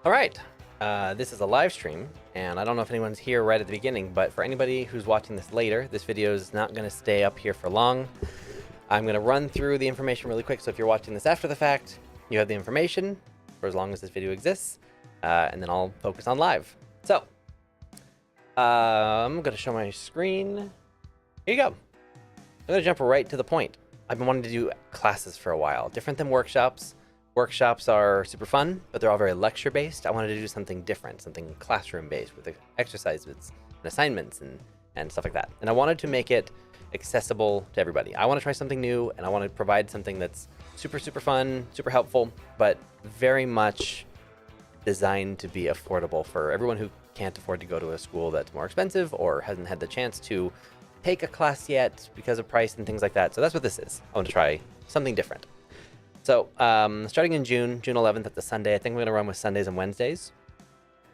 All right, this is a live stream, and I don't know if anyone's here right at the beginning, but for anybody who's watching this later, this video is not going to stay up here for long. I'm going to run through the information really quick, so if you're watching this after the fact, you have the information for as long as this video exists, and then I'll focus on live. So, I'm going to show my screen. Here you go. I'm going to jump right to the point. I've been wanting to do classes for a while, different than workshops. Workshops are super fun, but they're all very lecture-based. I wanted to do something different, something classroom-based with exercises and assignments and stuff like that. And I wanted to make it accessible to everybody. I want to try something new, and I want to provide something that's super, super fun, super helpful, but very much designed to be affordable for everyone who can't afford to go to a school that's more expensive or hasn't had the chance to take a class yet because of price and things like that. So that's what this is. I want to try something different. So starting in June 11th, that's a Sunday. I think we're going to run with Sundays and Wednesdays.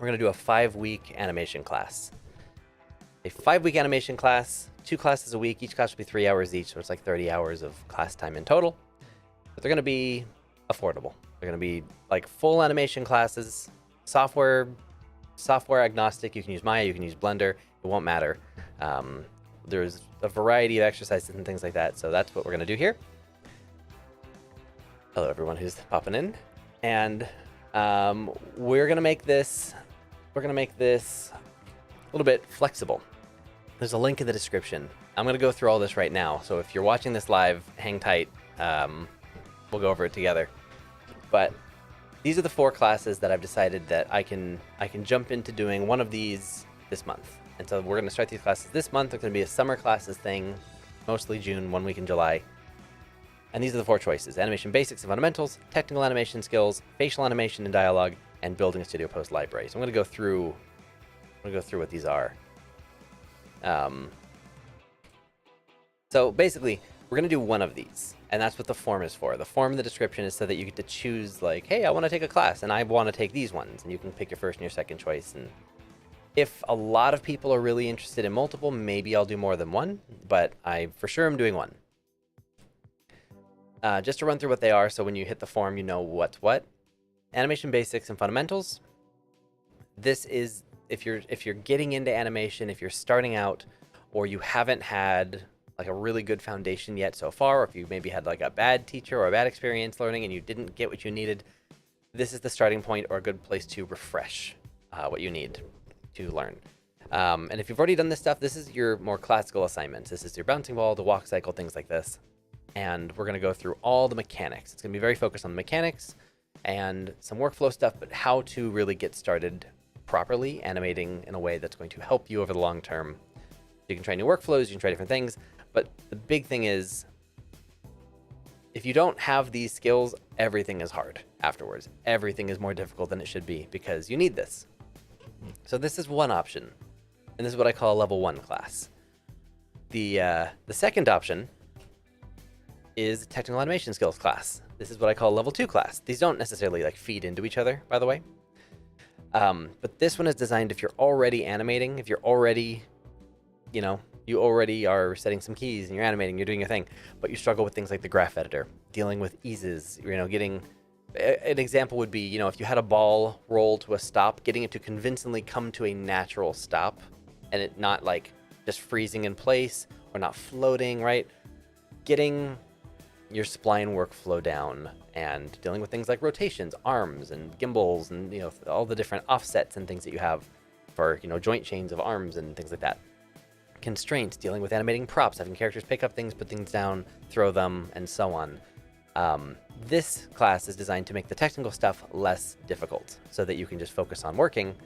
We're going to do a 5-week animation class. A 5-week animation class, 2 classes a week. Each class will be 3 hours each, so it's like 30 hours of class time in total. But they're going to be affordable. They're going to be like full animation classes, software agnostic. You can use Maya, you can use Blender. It won't matter. There's a variety of exercises and things like that. So that's what we're going to do here. Hello, everyone who's popping in, and we're gonna make this a little bit flexible. There's a link in the description. I'm gonna go through all this right now, so if you're watching this live, hang tight. We'll go over it together. But these are the 4 classes that I've decided that I can jump into doing one of these this month. And so we're gonna start these classes this month. They're gonna be a summer classes thing, mostly June, 1 week in July. And these are the 4 choices: animation basics and fundamentals, technical animation skills, facial animation and dialogue, and building a studio post library. So I'm going to go through what these are. So basically, we're going to do one of these, and that's what the form is for. The form in the description is so that you get to choose, like, hey, I want to take a class, and I want to take these ones, and you can pick your first and your second choice. And if a lot of people are really interested in multiple, maybe I'll do more than one, but I for sure am doing one. Just to run through what they are, so when you hit the form, you know what's what. Animation basics and fundamentals. This is if you're getting into animation, if you're starting out, or you haven't had like a really good foundation yet so far, or if you maybe had like a bad teacher or a bad experience learning and you didn't get what you needed, this is the starting point or a good place to refresh what you need to learn. And if you've already done this stuff, this is your more classical assignments. This is your bouncing ball, the walk cycle, things like this. And we're going to go through all the mechanics. It's going to be very focused on the mechanics and some workflow stuff, but how to really get started properly animating in a way that's going to help you over the long term. You can try new workflows, you can try different things, but the big thing is, if you don't have these skills, everything is hard afterwards. Everything is more difficult than it should be because you need this. So this is one option, and this is what I call a level 1 class. The second option is technical animation skills class. This is what I call a level 2 class. These don't necessarily like feed into each other, by the way. But this one is designed if you're already animating, if you're already, you already are setting some keys and you're animating, you're doing your thing, but you struggle with things like the graph editor, dealing with eases, getting, an example would be, if you had a ball roll to a stop, getting it to convincingly come to a natural stop and it not like just freezing in place or not floating, right? Getting your spline workflow down and dealing with things like rotations, arms, and gimbals, and all the different offsets and things that you have for joint chains of arms and things like that. Constraints, dealing with animating props, having characters pick up things, put things down, throw them, and so on. This class is designed to make the technical stuff less difficult so that you can just focus on working.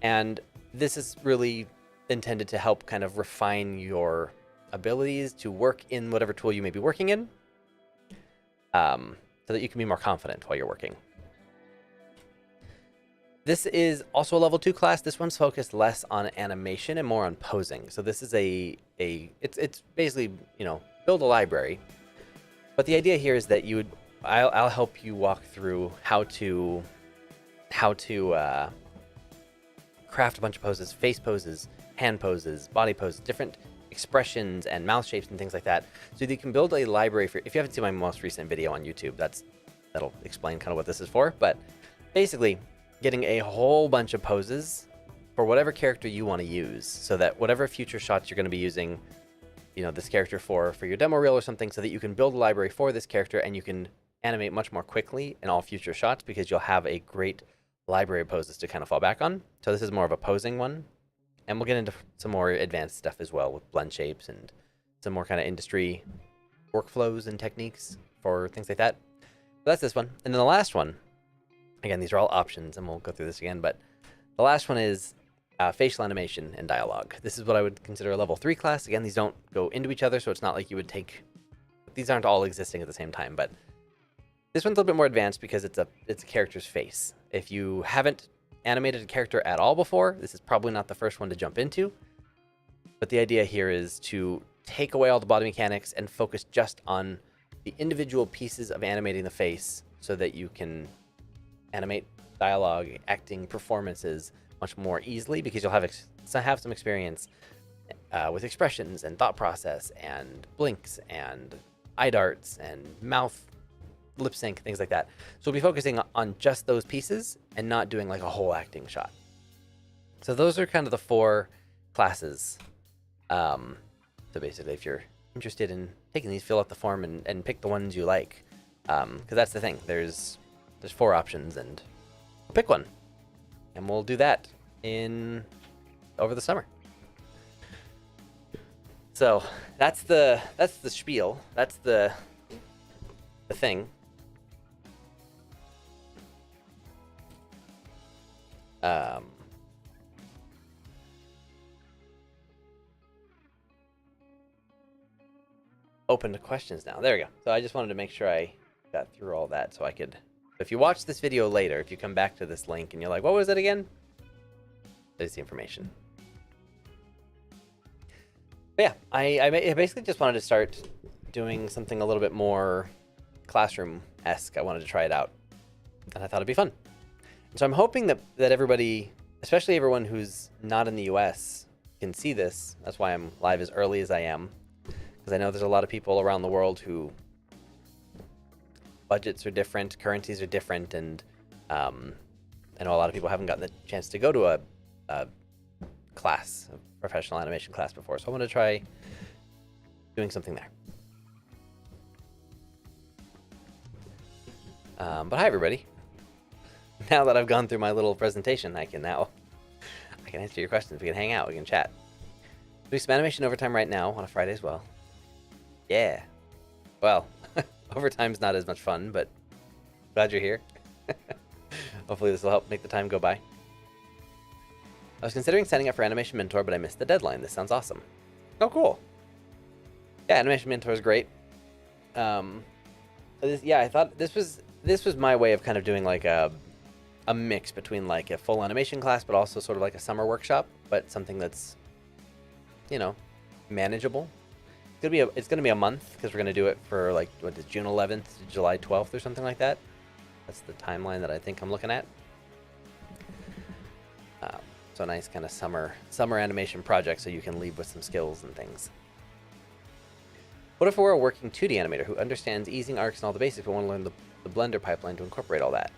And this is really intended to help kind of refine your abilities to work in whatever tool you may be working in, so that you can be more confident while you're working. This is also a level 2 class. This one's focused less on animation and more on posing. So this is it's basically, build a library. But the idea here is that I'll help you walk through how to craft a bunch of poses, face poses, hand poses, body poses, different expressions and mouth shapes and things like that. So you can build a library for, if you haven't seen my most recent video on YouTube, that'll explain kind of what this is for. But basically, getting a whole bunch of poses for whatever character you want to use, so that whatever future shots you're going to be using, you know, this character for your demo reel or something, so that you can build a library for this character and you can animate much more quickly in all future shots, because you'll have a great library of poses to kind of fall back on. So this is more of a posing one, and we'll get into some more advanced stuff as well with blend shapes and some more kind of industry workflows and techniques for things like that. But that's this one. And then the last one, again, these are all options, and we'll go through this again, but the last one is facial animation and dialogue. This is what I would consider a level 3 class. Again, these don't go into each other, so it's not like you would take... These aren't all existing at the same time, but this one's a little bit more advanced because it's a character's face. If you haven't animated a character at all before, this is probably not the first one to jump into. But the idea here is to take away all the body mechanics and focus just on the individual pieces of animating the face, so that you can animate dialogue, acting, performances much more easily, because you'll have some experience with expressions and thought process and blinks and eye darts and mouth lip sync, things like that. So we'll be focusing on just those pieces and not doing like a whole acting shot. So those are kind of the 4 classes. So basically, if you're interested in taking these, fill out the form and pick the ones you like, because that's the thing. There's 4 options, and pick one, and we'll do that over the summer. So that's the spiel. That's the thing. Open to questions now. There we go. So I just wanted to make sure I got through all that, so I could... If you watch this video later, if you come back to this link and you're like, what was it again? There's the information. But yeah, I basically just wanted to start doing something a little bit more classroom-esque. I wanted to try it out, and I thought it'd be fun. And so I'm hoping that everybody, especially everyone who's not in the US, can see this. That's why I'm live as early as I am, because I know there's a lot of people around the world who budgets are different, currencies are different, and I know a lot of people haven't gotten the chance to go to a class, a professional animation class before, so I want to try doing something there. But hi everybody. Now that I've gone through my little presentation, I can answer your questions. We can hang out, we can chat. Do some animation overtime right now on a Friday as well. Yeah. Well, overtime's not as much fun, but glad you're here. Hopefully this will help make the time go by. I was considering signing up for Animation Mentor, but I missed the deadline. This sounds awesome. Oh, cool. Yeah, Animation Mentor is great. I thought this was my way of kind of doing like a mix between like a full animation class, but also sort of like a summer workshop, but something that's, you know, manageable. It's gonna be a month, because we're gonna do it for like June 11th to July 12th or something like that. That's the timeline that I think I'm looking at. So a nice kind of summer animation project, so you can leave with some skills and things. What if we're a working 2D animator who understands easing arcs and all the basics, but want to learn the Blender pipeline to incorporate all that?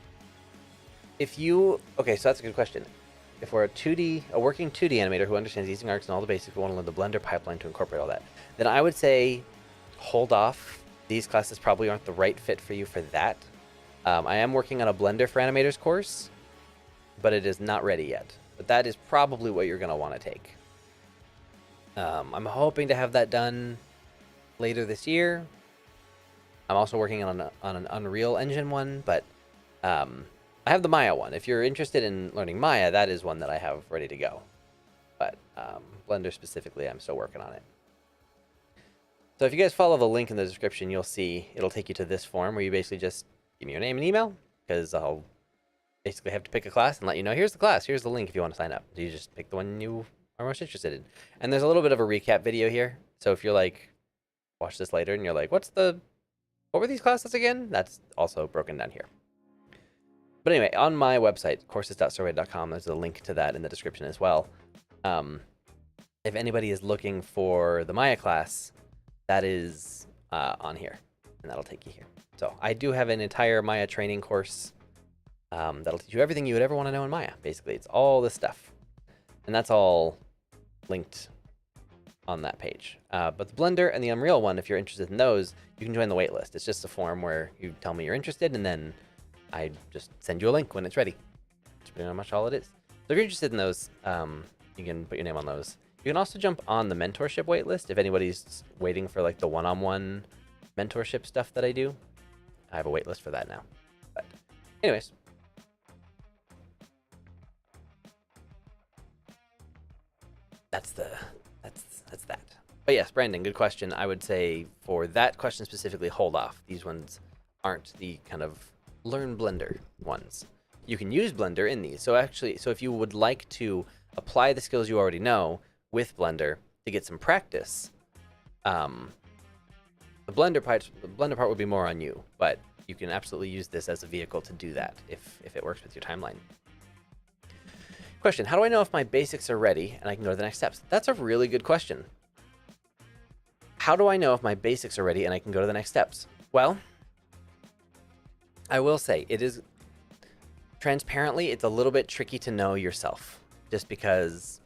Okay, so that's a good question. If we're a working 2D animator who understands easing arcs and all the basics, but want to learn the Blender pipeline to incorporate all that, then I would say hold off. These classes probably aren't the right fit for you for that. I am working on a Blender for Animators course, but it is not ready yet. But that is probably what you're going to want to take. I'm hoping to have that done later this year. I'm also working on an Unreal Engine one, but I have the Maya one. If you're interested in learning Maya, that is one that I have ready to go. But Blender specifically, I'm still working on it. So if you guys follow the link in the description, you'll see it'll take you to this form where you basically just give me your name and email, because I'll basically have to pick a class and let you know, here's the class, here's the link if you want to sign up. So you just pick the one you are most interested in. And there's a little bit of a recap video here. So if you're like, watch this later and you're like, what were these classes again? That's also broken down here. But anyway, on my website, courses.storway.com, there's a link to that in the description as well. If anybody is looking for the Maya class, that is on here, and that'll take you here. So I do have an entire Maya training course That'll teach you everything you would ever want to know in Maya. Basically, it's all this stuff, and that's all linked on that page. But the Blender and the Unreal one, if you're interested in those, you can join the waitlist. It's just a form where you tell me you're interested, and then I just send you a link when it's ready. That's pretty much all it is. So if you're interested in those, you can put your name on those. You can also jump on the mentorship waitlist if anybody's waiting for like the one-on-one mentorship stuff that I do. I have a waitlist for that now. But anyways. That's that. But yes, Brandon, good question. I would say for that question specifically, hold off. These ones aren't the kind of learn Blender ones. You can use Blender in these. So if you would like to apply the skills you already know with Blender to get some practice, the Blender part would be more on you, but you can absolutely use this as a vehicle to do that if it works with your timeline. Question, how do I know if my basics are ready and I can go to the next steps? That's a really good question. How do I know if my basics are ready and I can go to the next steps? Well, I will say it is transparently, it's a little bit tricky to know yourself just because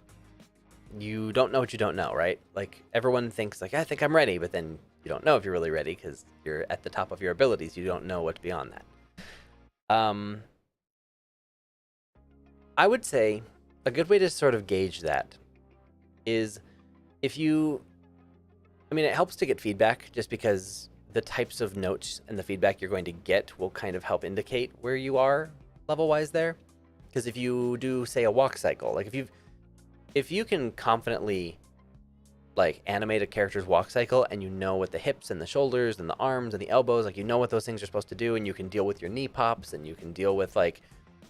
you don't know what you don't know, right? Like everyone thinks like, I think I'm ready, but then you don't know if you're really ready because you're at the top of your abilities. You don't know what's beyond that. I would say a good way to sort of gauge that is if you, I mean, it helps to get feedback just because the types of notes and the feedback you're going to get will kind of help indicate where you are level-wise there. Because if you do, say, a walk cycle, like if you can confidently like animate a character's walk cycle and you know what the hips and the shoulders and the arms and the elbows, like you know what those things are supposed to do, and you can deal with your knee pops and you can deal with like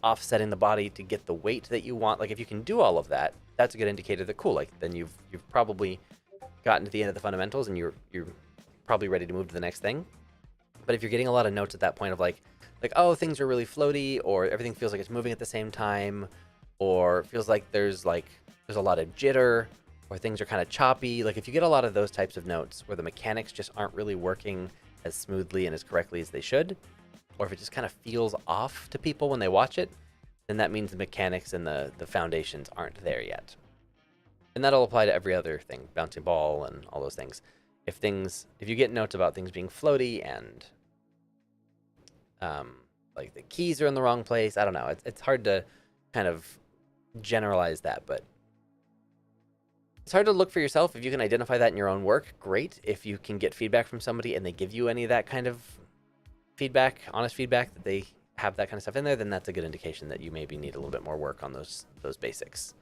offsetting the body to get the weight that you want. Like if you can do all of that, that's a good indicator that cool, like then you've probably gotten to the end of the fundamentals and you're probably ready to move to the next thing. But if you're getting a lot of notes at that point of like oh, things are really floaty, or everything feels like it's moving at the same time, or feels like there's a lot of jitter, or things are kind of choppy, like if you get a lot of those types of notes where the mechanics just aren't really working as smoothly and as correctly as they should, or if it just kind of feels off to people when they watch it, then that means the mechanics and the foundations aren't there yet. And that'll apply to every other thing, bouncing ball and all those things. If you get notes about things being floaty and like the keys are in the wrong place, I don't know. It's hard to kind of generalize that, but it's hard to look for yourself. If you can identify that in your own work, great. If you can get feedback from somebody and they give you any of that kind of feedback, honest feedback, that they have that kind of stuff in there, then that's a good indication that you maybe need a little bit more work on those basics.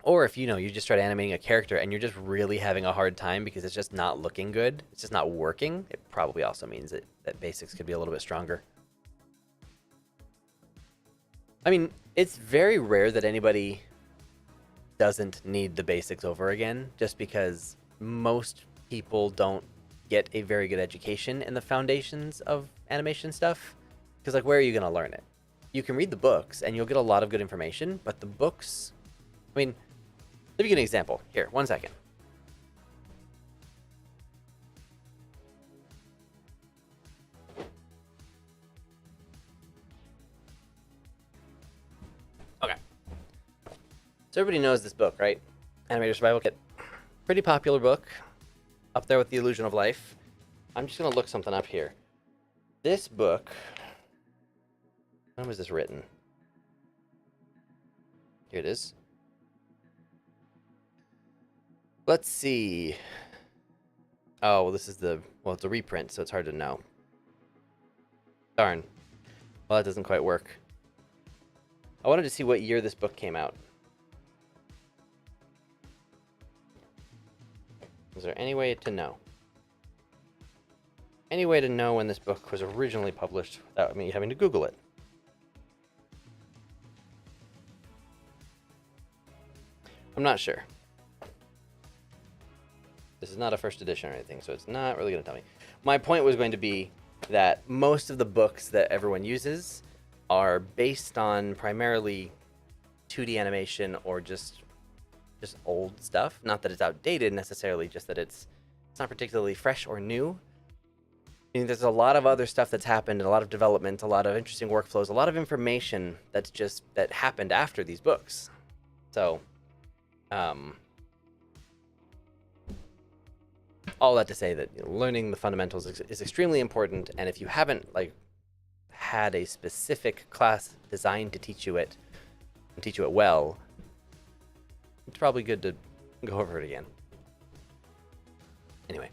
Or if you just start animating a character and you're just really having a hard time because it's just not looking good, it's just not working, it probably also means that basics could be a little bit stronger. I mean, it's very rare that anybody doesn't need the basics over again, just because most people don't get a very good education in the foundations of animation stuff. Because like, where are you going to learn it? You can read the books and you'll get a lot of good information, but the books, I mean, let me give you an example. Here, 1 second. Okay. So everybody knows this book, right? Animator Survival Kit. Pretty popular book. Up there with The Illusion of Life. I'm just going to look something up here. This book, when was this written? Here it is. Let's see. Oh, well, this is it's a reprint, so it's hard to know. Darn. Well, that doesn't quite work. I wanted to see what year this book came out. Is there any way to know? Any way to know when this book was originally published without me having to Google it? I'm not sure. This is not a first edition or anything, so it's not really going to tell me. My point was going to be that most of the books that everyone uses are based on primarily 2D animation or just old stuff. Not that it's outdated necessarily, just that it's not particularly fresh or new. there's a lot of other stuff that's happened, and a lot of development, a lot of interesting workflows, a lot of information that happened after these books. So, all that to say that learning the fundamentals is extremely important, and if you haven't had a specific class designed to teach you it and teach you it well, it's probably good to go over it again. Anyway,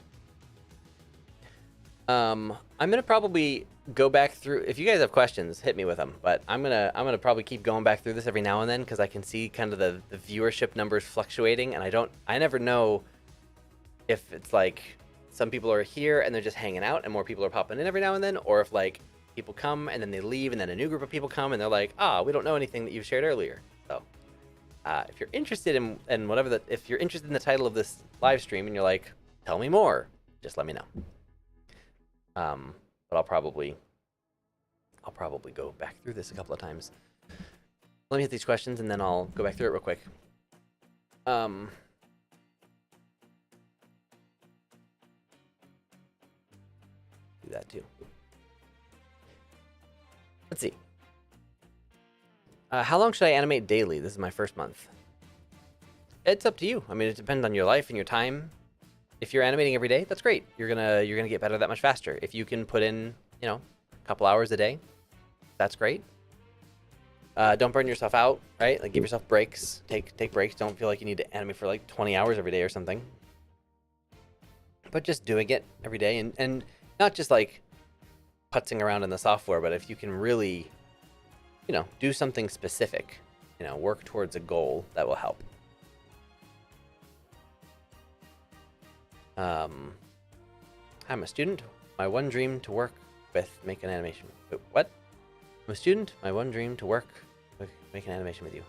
I'm gonna probably go back through. If you guys have questions, hit me with them. But I'm gonna probably keep going back through this every now and then because I can see kind of the viewership numbers fluctuating, and I never know if it's like some people are here and they're just hanging out and more people are popping in every now and then, or if like people come and then they leave and then a new group of people come and they're like, we don't know anything that you've shared earlier. So if you're interested in whatever if you're interested in the title of this live stream and you're like, tell me more, just let me know. But I'll probably go back through this a couple of times. Let me hit these questions and then I'll go back through it real quick. Do that too. Let's see. How long should I animate daily? This is my first month. It's up to you. I mean, it depends on your life and your time. If you're animating every day, that's great. You're gonna get better that much faster. If you can put in, a couple hours a day, that's great. Don't burn yourself out, right? Like give yourself breaks. Take breaks. Don't feel like you need to animate for like 20 hours every day or something. But just doing it every day and not just like putzing around in the software, but if you can really, do something specific, work towards a goal, that will help. I'm a student. My one dream to work with make an animation. Wait, what? I'm a student. My one dream to work with make an animation with you.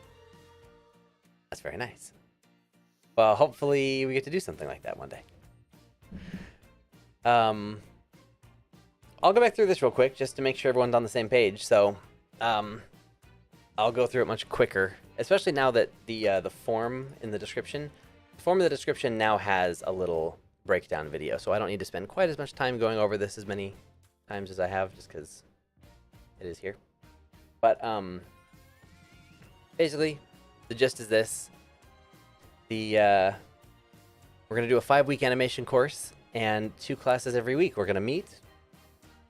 That's very nice. Well, hopefully we get to do something like that one day. I'll go back through this real quick just to make sure everyone's on the same page. So, I'll go through it much quicker, especially now that the form in the description, now has a little breakdown video, so I don't need to spend quite as much time going over this as many times as I have, just because it is here. But basically, the gist is this: we're gonna do a 5-week animation course and 2 classes every week. We're gonna meet.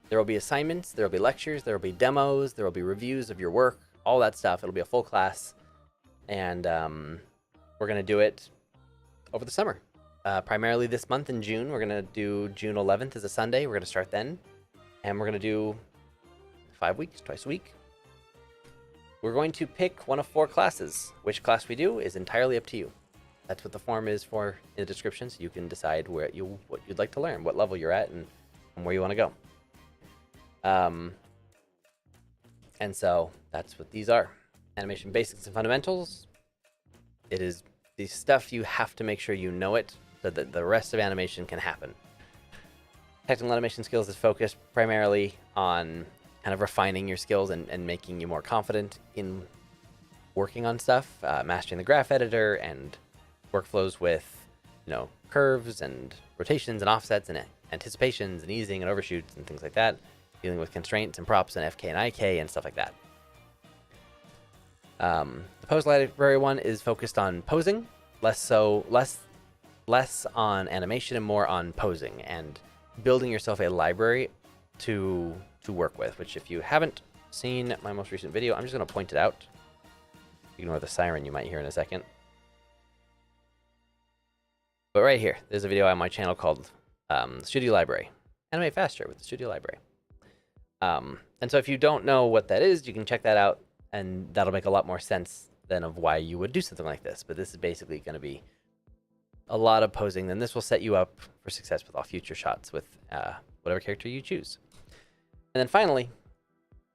There will be assignments, there will be lectures, there will be demos, there will be reviews of your work, all that stuff. It'll be a full class, and we're gonna do it over the summer. Primarily this month in June. We're gonna do June 11th as a Sunday. We're gonna start then, and we're gonna do 5 weeks, twice a week. We're going to pick one of 4 classes. Which class we do is entirely up to you. That's what the form is for in the description, so you can decide what you'd like to learn, what level you're at, and where you want to go. And so that's what these are. Animation basics and fundamentals. It is the stuff you have to make sure you know it so that the rest of animation can happen. Technical animation skills is focused primarily on kind of refining your skills and making you more confident in working on stuff, mastering the graph editor and workflows with, curves and rotations and offsets and anticipations and easing and overshoots and things like that. Dealing with constraints and props and FK and IK and stuff like that. The pose library one is focused on posing, less on animation and more on posing and building yourself a library to work with. Which, if you haven't seen my most recent video, I'm just going to point it out. Ignore the siren you might hear in a second. But right here, there's a video on my channel called Studio Library. Animate faster with the Studio Library. And so if you don't know what that is, you can check that out, and that'll make a lot more sense than of why you would do something like this. But this is basically going to be a lot of posing. Then this will set you up for success with all future shots with whatever character you choose. And then finally,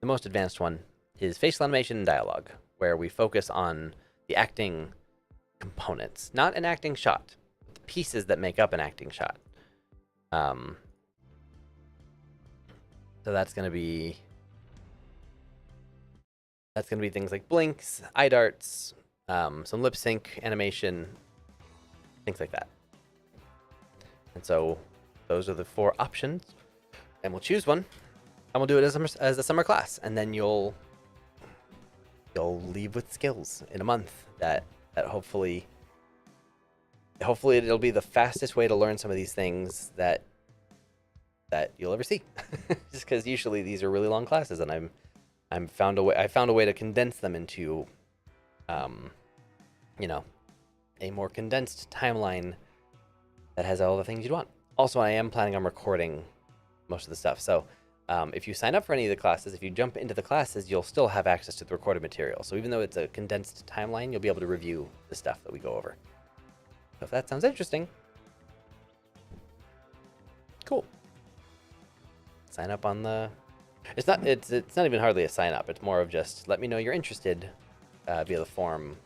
the most advanced one is facial animation and dialogue, where we focus on the acting components, not an acting shot, but the pieces that make up an acting shot. So that's going to be things like blinks, eye darts, some lip sync animation, things like that. And so those are the 4 options and we'll choose one, and we'll do it as a summer class, and then you'll leave with skills in a month that hopefully it'll be the fastest way to learn some of these things that you'll ever see. Just because usually these are really long classes, and I found a way to condense them into a more condensed timeline that has all the things you'd want. Also, I am planning on recording most of the stuff, so if you sign up for any of the classes, if you jump into the classes, you'll still have access to the recorded material. So even though it's a condensed timeline, you'll be able to review the stuff that we go over. So if that sounds interesting, cool. Sign up on the... It's not even hardly a sign up. It's more of just let me know you're interested via the form.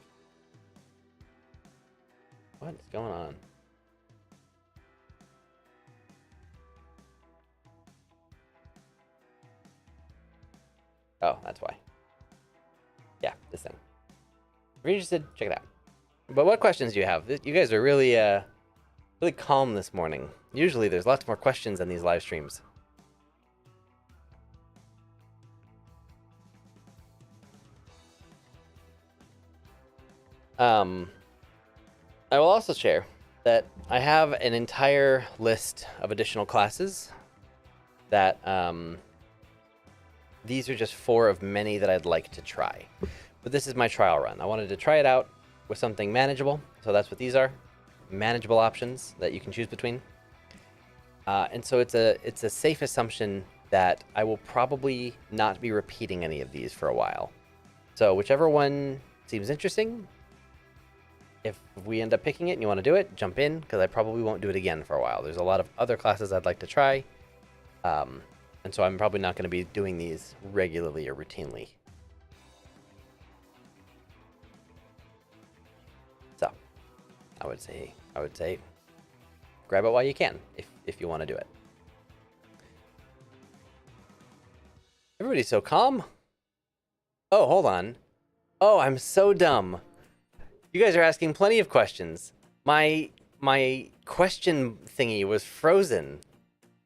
What's going on? Oh, that's why. Yeah, this thing. If you're interested, check it out. But what questions do you have? You guys are really really calm this morning. Usually there's lots more questions on these live streams. I will also share that I have an entire list of additional classes that these are just 4 of many that I'd like to try. But this is my trial run. I wanted to try it out with something manageable. So that's what these are. Manageable options that you can choose between. And so it's a safe assumption that I will probably not be repeating any of these for a while. So whichever one seems interesting, if we end up picking it and you want to do it, jump in, because I probably won't do it again for a while. There's a lot of other classes I'd like to try. And so I'm probably not going to be doing these regularly or routinely. So I would say grab it while you can if you want to do it. Everybody's so calm. Oh, hold on. Oh, I'm so dumb. You guys are asking plenty of questions. My question thingy was frozen.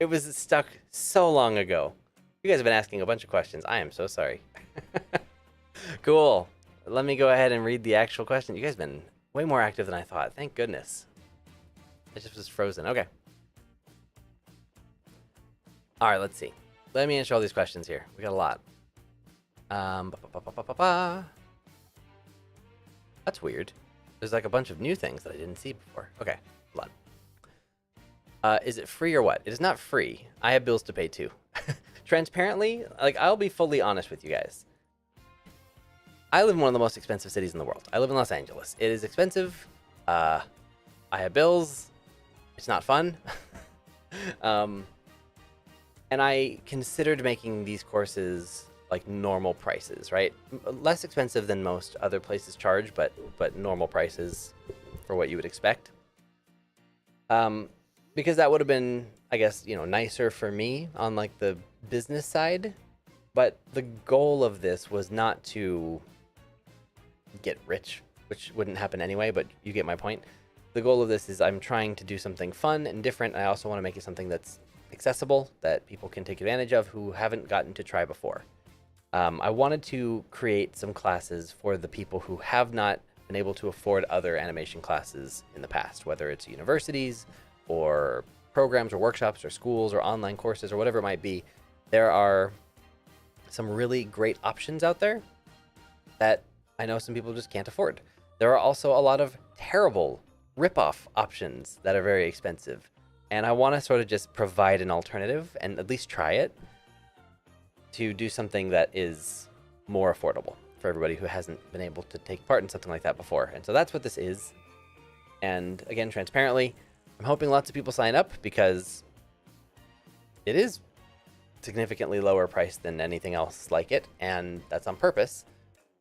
It was stuck so long ago. You guys have been asking a bunch of questions. I am so sorry. Cool. Let me go ahead and read the actual question. You guys have been way more active than I thought. Thank goodness. It just was frozen. Okay. All right, let's see. Let me answer all these questions here. We got a lot. That's weird. There's like a bunch of new things that I didn't see before. Okay, hold on. Is it free or what? It is not free. I have bills to pay too. Transparently, like I'll be fully honest with you guys. I live in one of the most expensive cities in the world. I live in Los Angeles. It is expensive. I have bills. It's not fun. And I considered making these courses like normal prices, right? Less expensive than most other places charge, but normal prices for what you would expect. Because that would have been, I guess, nicer for me on like the business side. But the goal of this was not to get rich, which wouldn't happen anyway, but you get my point. The goal of this is I'm trying to do something fun and different. I also want to make it something that's accessible, that people can take advantage of who haven't gotten to try before. I wanted to create some classes for the people who have not been able to afford other animation classes in the past, whether it's universities or programs or workshops or schools or online courses or whatever it might be. There are some really great options out there that I know some people just can't afford. There are also a lot of terrible rip-off options that are very expensive. And I want to sort of just provide an alternative and at least try it to do something that is more affordable for everybody who hasn't been able to take part in something like that before. And so that's what this is. And again, transparently, I'm hoping lots of people sign up because it is significantly lower price than anything else like it. And that's on purpose.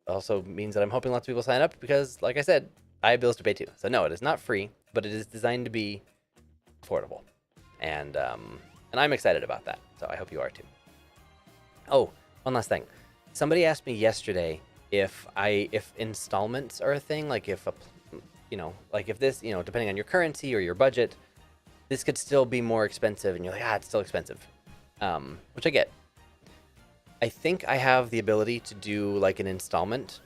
It also means that I'm hoping lots of people sign up because, like I said, I have bills to pay too. So no, it is not free, but it is designed to be affordable. And I'm excited about that. So I hope you are too. Oh, one last thing. Somebody asked me yesterday if installments are a thing, like if if this, depending on your currency or your budget, this could still be more expensive, and you're like, it's still expensive. which I get. I think I have the ability to do like an installment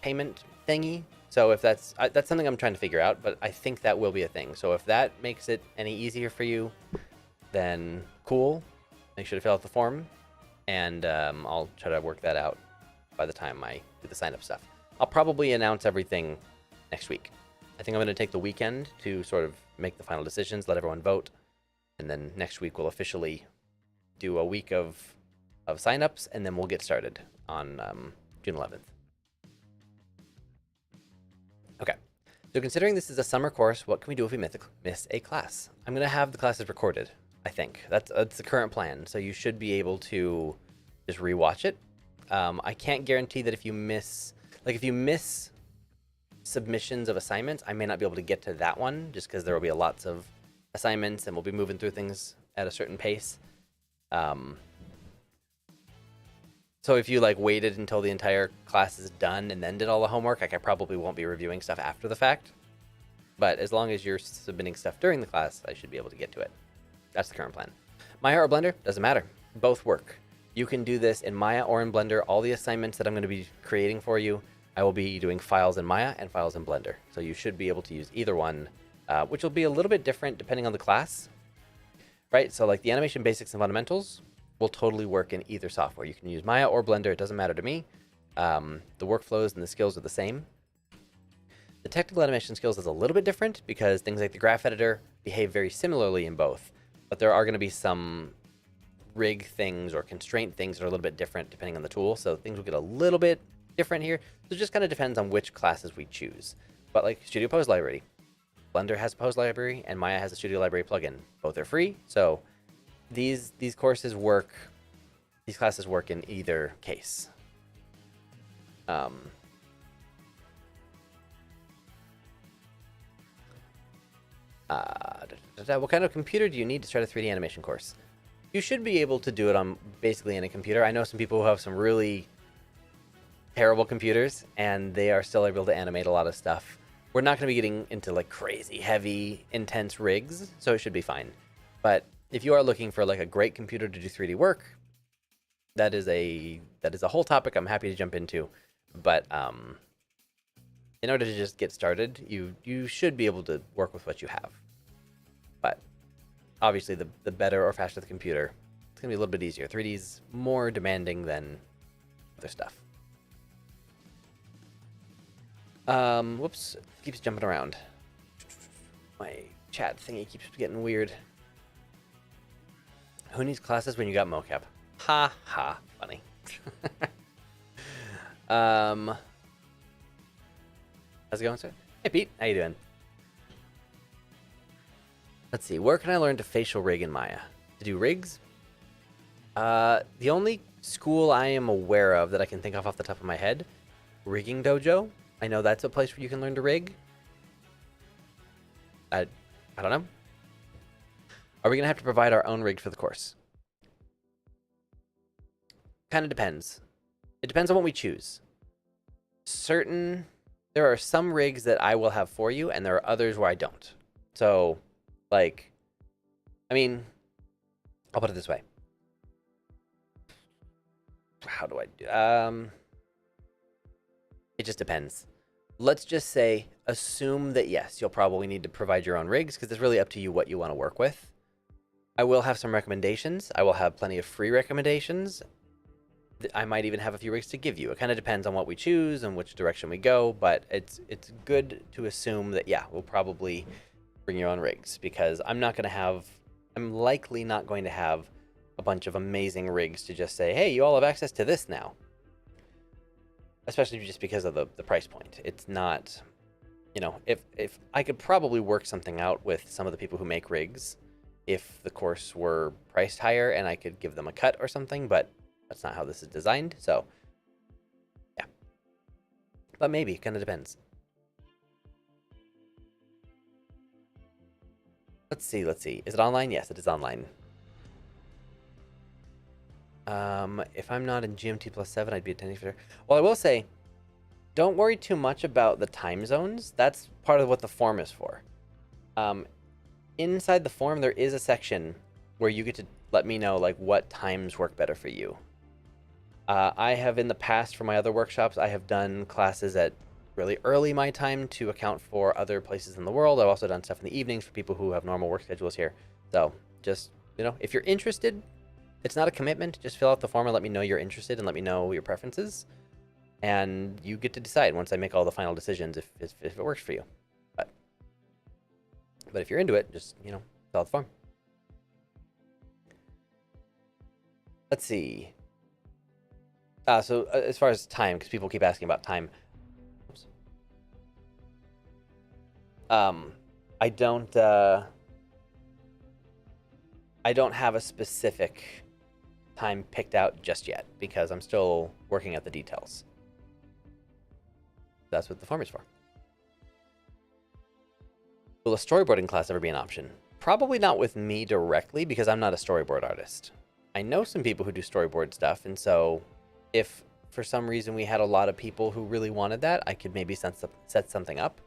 payment thingy. So if that's something I'm trying to figure out, but I think that will be a thing. So if that makes it any easier for you, then cool. Make sure to fill out the form, and I'll try to work that out by the time I do the sign up stuff. I'll probably announce everything next week. I think I'm going to take the weekend to sort of make the final decisions, let everyone vote, and then next week we'll officially do a week of signups, and then we'll get started on June 11th. Okay, so considering this is a summer course, what can we do if we miss a class? I'm going to have the classes recorded, I think. That's the current plan, so you should be able to just rewatch it. I can't guarantee that if you miss submissions of assignments, I may not be able to get to that one just because there will be lots of assignments and we'll be moving through things at a certain pace. So if you like waited until the entire class is done and then did all the homework, like I probably won't be reviewing stuff after the fact. But as long as you're submitting stuff during the class, I should be able to get to it. That's the current plan. Maya or Blender, doesn't matter. Both work. You can do this in Maya or in Blender. All the assignments that I'm going to be creating for you, I will be doing files in Maya and files in Blender. So you should be able to use either one, which will be a little bit different depending on the class, right? So like the animation basics and fundamentals will totally work in either software. You can use Maya or Blender. It doesn't matter to me. The workflows and the skills are the same. The technical animation skills is a little bit different because things like the graph editor behave very similarly in both, but there are going to be some rig things or constraint things that are a little bit different depending on the tool. So things will get a little bit different here. So it just kind of depends on which classes we choose. But like Studio Pose Library, Blender has a Pose Library and Maya has a Studio Library plugin. Both are free. So these courses work, these classes work in either case. What kind of computer do you need to start a 3D animation course? You should be able to do it on basically any computer. I know some people who have some really terrible computers and they are still able to animate a lot of stuff. We're not going to be getting into like crazy, heavy, intense rigs, so it should be fine. But if you are looking for like a great computer to do 3D work, that is a whole topic I'm happy to jump into. But in order to just get started, you should be able to work with what you have. But obviously, the better or faster the computer, it's gonna be a little bit easier. 3D's more demanding than other stuff. Whoops, keeps jumping around. My chat thingy keeps getting weird. Who needs classes when you got mocap? Ha ha, funny. How's it going, sir? Hey Pete, how you doing? Let's see, where can I learn to facial rig in Maya? To do rigs? The only school I am aware of that I can think of off the top of my head, Rigging Dojo. I know that's a place where you can learn to rig. I don't know. Are we gonna have to provide our own rig for the course? Kind of depends. It depends on what we choose. There are some rigs that I will have for you, and there are others where I don't. So, like, I mean, I'll put it this way. How do I do? It just depends. Let's just say, assume that yes, you'll probably need to provide your own rigs because it's really up to you what you want to work with. I will have some recommendations. I will have plenty of free recommendations. I might even have a few rigs to give you. It kind of depends on what we choose and which direction we go, but it's good to assume that, yeah, we'll probably bring your own rigs because I'm likely not going to have a bunch of amazing rigs to just say, hey, you all have access to this now. Especially just because of the price point. It's not, if I could probably work something out with some of the people who make rigs if the course were priced higher and I could give them a cut or something, but that's not how this is designed, so yeah. But maybe, kind of depends. Let's see. Is it online? Yes, it is online. If I'm not in GMT +7, I'd be attending for. Well, I will say, don't worry too much about the time zones. That's part of what the form is for. Inside the form, there is a section where you get to let me know like what times work better for you. I have in the past for my other workshops, I have done classes at really early my time to account for other places in the world. I've also done stuff in the evenings for people who have normal work schedules here. So just, if you're interested, it's not a commitment. Just fill out the form and let me know you're interested and let me know your preferences. And you get to decide once I make all the final decisions if it works for you. But if you're into it, just, fill out the form. Let's see. So as far as time, because people keep asking about time. Oops. I don't have a specific time picked out just yet because I'm still working at the details. That's what the form is for. Will a storyboarding class ever be an option? Probably not with me directly because I'm not a storyboard artist. I know some people who do storyboard stuff, and so if for some reason we had a lot of people who really wanted that, I could maybe set something up.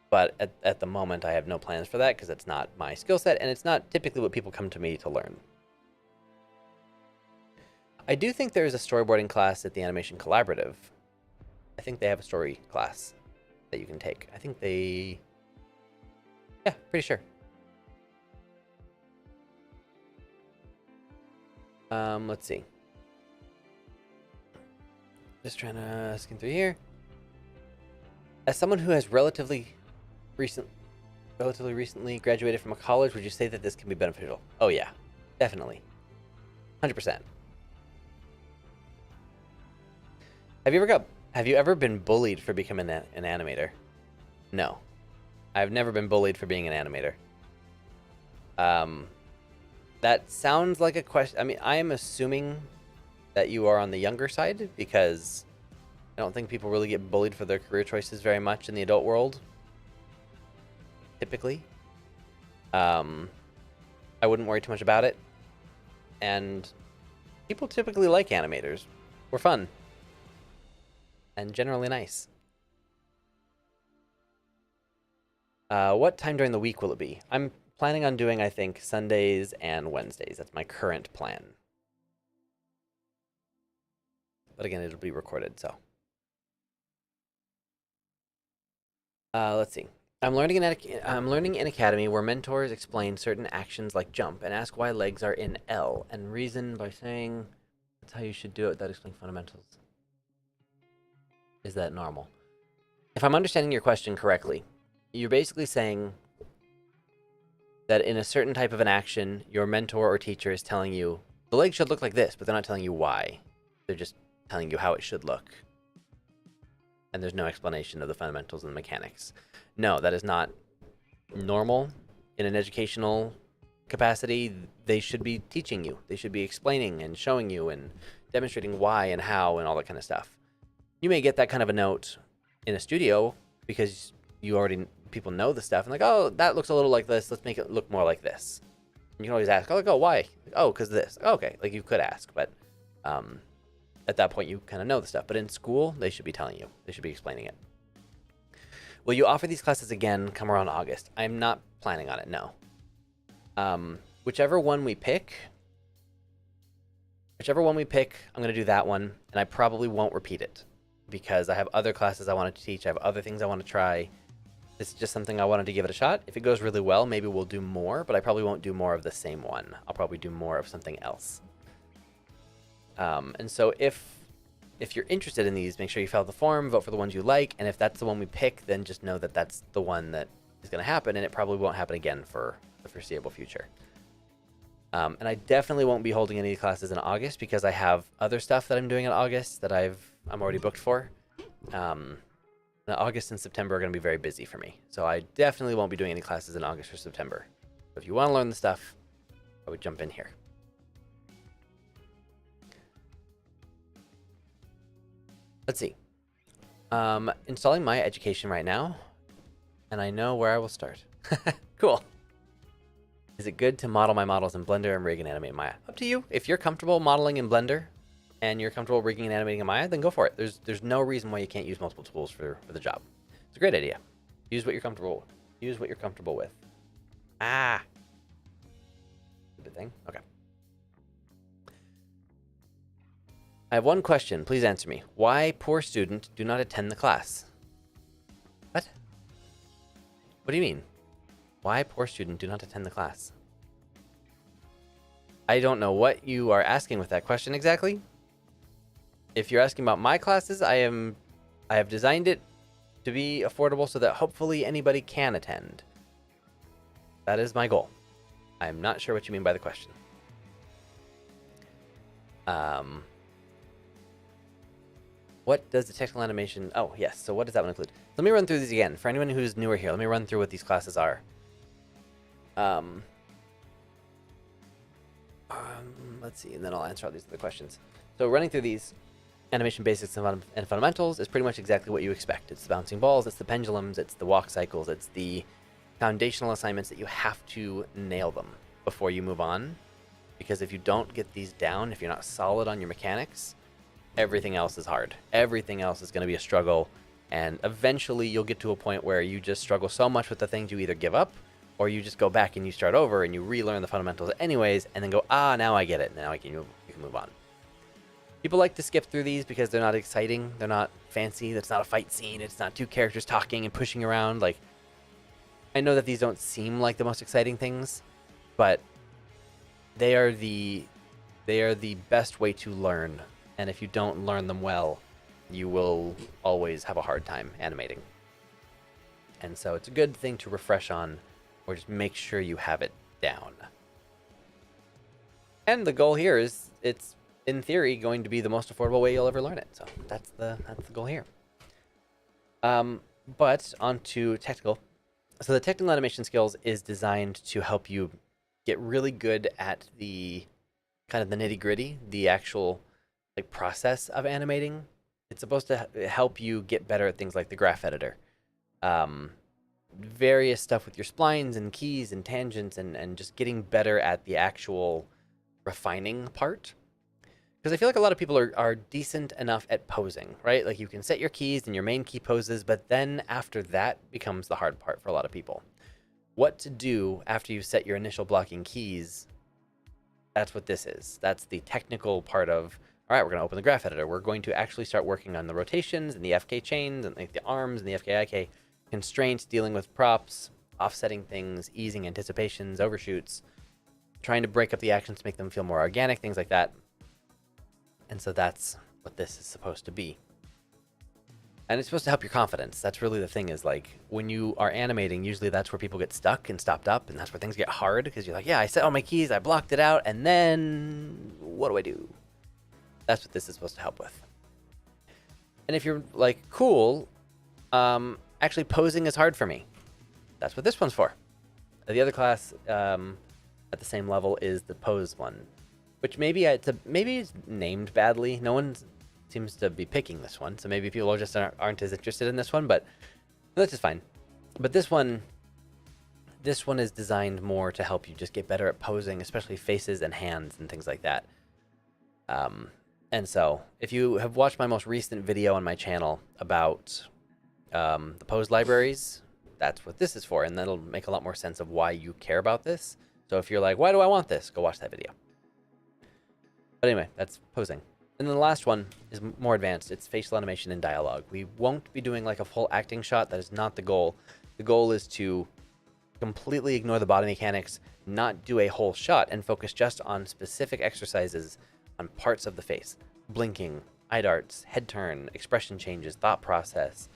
But at the moment, I have no plans for that because it's not my skill set, and it's not typically what people come to me to learn. I do think there is a storyboarding class at the Animation Collaborative. I think they have a story class that you can take. I think they... Yeah, pretty sure. Let's see. Just trying to skim through here. As someone who has relatively recently graduated from a college, would you say that this can be beneficial? Oh yeah, definitely. 100%. Have you ever been bullied for becoming an animator? No. I've never been bullied for being an animator. That sounds like a question. I mean, I am assuming that you are on the younger side because I don't think people really get bullied for their career choices very much in the adult world. Typically. I wouldn't worry too much about it. And people typically like animators. We're fun. And generally nice. What time during the week will it be? I'm planning on doing, I think, Sundays and Wednesdays. That's my current plan. But again, it'll be recorded, so. Let's see. I'm learning in Academy where mentors explain certain actions like jump and ask why legs are in L and reason by saying that's how you should do it without explaining fundamentals. Is that normal? If I'm understanding your question correctly, you're basically saying that in a certain type of an action, your mentor or teacher is telling you the leg should look like this, but they're not telling you why. They're just telling you how it should look. And there's no explanation of the fundamentals and the mechanics. No, that is not normal in an educational capacity. They should be teaching you. They should be explaining and showing you and demonstrating why and how and all that kind of stuff. You may get that kind of a note in a studio because people know the stuff and like, oh, that looks a little like this. Let's make it look more like this. And you can always ask, oh, why? Oh, because this. Okay, like you could ask, but at that point you kind of know the stuff. But in school, they should be telling you. They should be explaining it. Will you offer these classes again come around August? I'm not planning on it, no. Whichever one we pick, I'm going to do that one, and I probably won't repeat it because I have other classes I wanted to teach. I have other things I want to try. This is just something I wanted to give it a shot. If it goes really well, maybe we'll do more, but I probably won't do more of the same one. I'll probably do more of something else. And so if you're interested in these, make sure you fill out the form, vote for the ones you like, and if that's the one we pick, then just know that that's the one that is going to happen, and it probably won't happen again for the foreseeable future. And I definitely won't be holding any classes in August because I have other stuff that I'm doing in August that I'm already booked for. August and September are going to be very busy for me, so I definitely won't be doing any classes in August or September. So if you want to learn the stuff, I would jump in here. Let's see. Installing Maya Education right now, and I know where I will start. Cool. Is it good to model my models in Blender and rig and animate in Maya? Up to you. If you're comfortable modeling in Blender and you're comfortable rigging and animating in Maya, then go for it. There's no reason why you can't use multiple tools for the job. It's a great idea. Use what you're comfortable with. Use what you're comfortable with. Ah. Stupid thing. Okay. I have one question. Please answer me. Why poor student do not attend the class? What? What do you mean? Why poor student do not attend the class? I don't know what you are asking with that question exactly. If you're asking about my classes, I have designed it to be affordable so that hopefully anybody can attend. That is my goal. I'm not sure what you mean by the question. What does the technical animation... Oh, yes. So what does that one include? Let me run through these again. For anyone who's newer here, let me run through what these classes are. Let's see, and then I'll answer all these other questions. So running through these, animation basics and fundamentals is pretty much exactly what you expect. It's the bouncing balls, it's the pendulums, it's the walk cycles, it's the foundational assignments that you have to nail them before you move on. Because if you don't get these down, if you're not solid on your mechanics, everything else is hard. Everything else is going to be a struggle, and eventually you'll get to a point where you just struggle so much with the things you either give up, or you just go back and you start over and you relearn the fundamentals anyways, and then go, now I get it. Now you can move on. People like to skip through these because they're not exciting. They're not fancy. It's not a fight scene. It's not two characters talking and pushing around. Like, I know that these don't seem like the most exciting things, but they are the best way to learn. And if you don't learn them well, you will always have a hard time animating. And so it's a good thing to refresh on, or just make sure you have it down. And the goal here is, it's in theory going to be the most affordable way you'll ever learn it. So that's the goal here. But onto technical. So the technical animation skills is designed to help you get really good at the kind of the nitty-gritty, the actual like process of animating. It's supposed to help you get better at things like the graph editor. Various stuff with your splines and keys and tangents, and just getting better at the actual refining part. Because I feel like a lot of people are decent enough at posing, right? Like you can set your keys and your main key poses, but then after that becomes the hard part for a lot of people. What to do after you set your initial blocking keys, that's what this is. That's the technical part of, all right, we're going to open the graph editor. We're going to actually start working on the rotations and the FK chains and like the arms and the FKIK constraints, dealing with props, offsetting things, easing anticipations, overshoots, trying to break up the actions to make them feel more organic, things like that. And so that's what this is supposed to be. And it's supposed to help your confidence. That's really the thing, is like when you are animating, usually that's where people get stuck and stopped up, and that's where things get hard, because you're like, yeah, I set all my keys, I blocked it out, and then what do I do? That's what this is supposed to help with. And if you're like, cool, actually posing is hard for me, that's what this one's for. The other class at the same level is the pose one, which maybe it's named badly. No one seems to be picking this one, so maybe people just aren't as interested in this one, but that's just fine. But this one is designed more to help you just get better at posing, especially faces and hands and things like that. And so if you have watched my most recent video on my channel about the pose libraries, that's what this is for, and that'll make a lot more sense of why you care about this. So if you're like, why do I want this? Go watch that video. But anyway, that's posing. And then the last one is more advanced. It's facial animation and dialogue. We won't be doing like a full acting shot. That is not the goal. The goal is to completely ignore the body mechanics, not do a whole shot, and focus just on specific exercises on parts of the face. Blinking, eye darts, head turn, expression changes, thought process,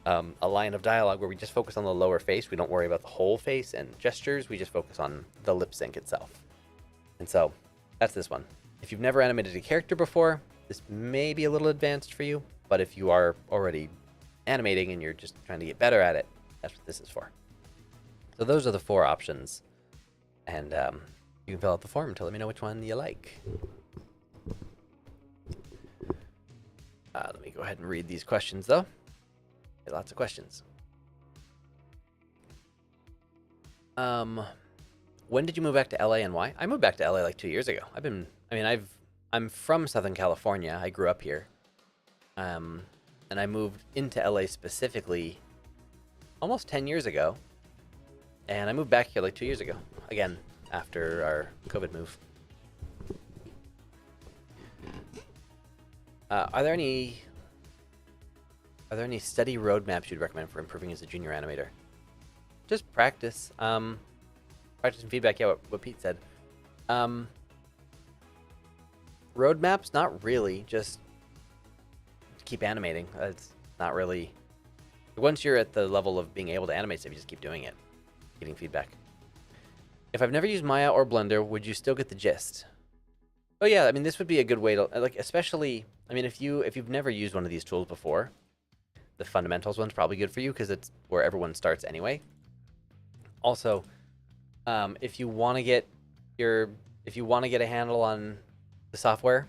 a line of dialogue where we just focus on the lower face. We don't worry about the whole face and gestures. We just focus on the lip sync itself. And so that's this one. If you've never animated a character before, this may be a little advanced for you, but if you are already animating and you're just trying to get better at it, that's what this is for. So those are the 4 options, and you can fill out the form to let me know which one you like. Let me go ahead and read these questions, though. Lots of questions. When did you move back to LA and why? I moved back to LA like 2 years ago. I'm from Southern California. I grew up here. And I moved into LA specifically almost 10 years ago. And I moved back here like 2 years ago. Again, after our COVID move. Are there any study roadmaps you'd recommend for improving as a junior animator? Just practice. Practice and feedback. Yeah, what Pete said. Roadmaps, not really. Just keep animating. It's not really. Once you're at the level of being able to animate stuff, you just keep doing it, getting feedback. If I've never used Maya or Blender, would you still get the gist? Oh yeah, I mean this would be a good way to like, especially. I mean, if you've never used one of these tools before, the fundamentals one's probably good for you because it's where everyone starts anyway. Also, if you want to get a handle on the software,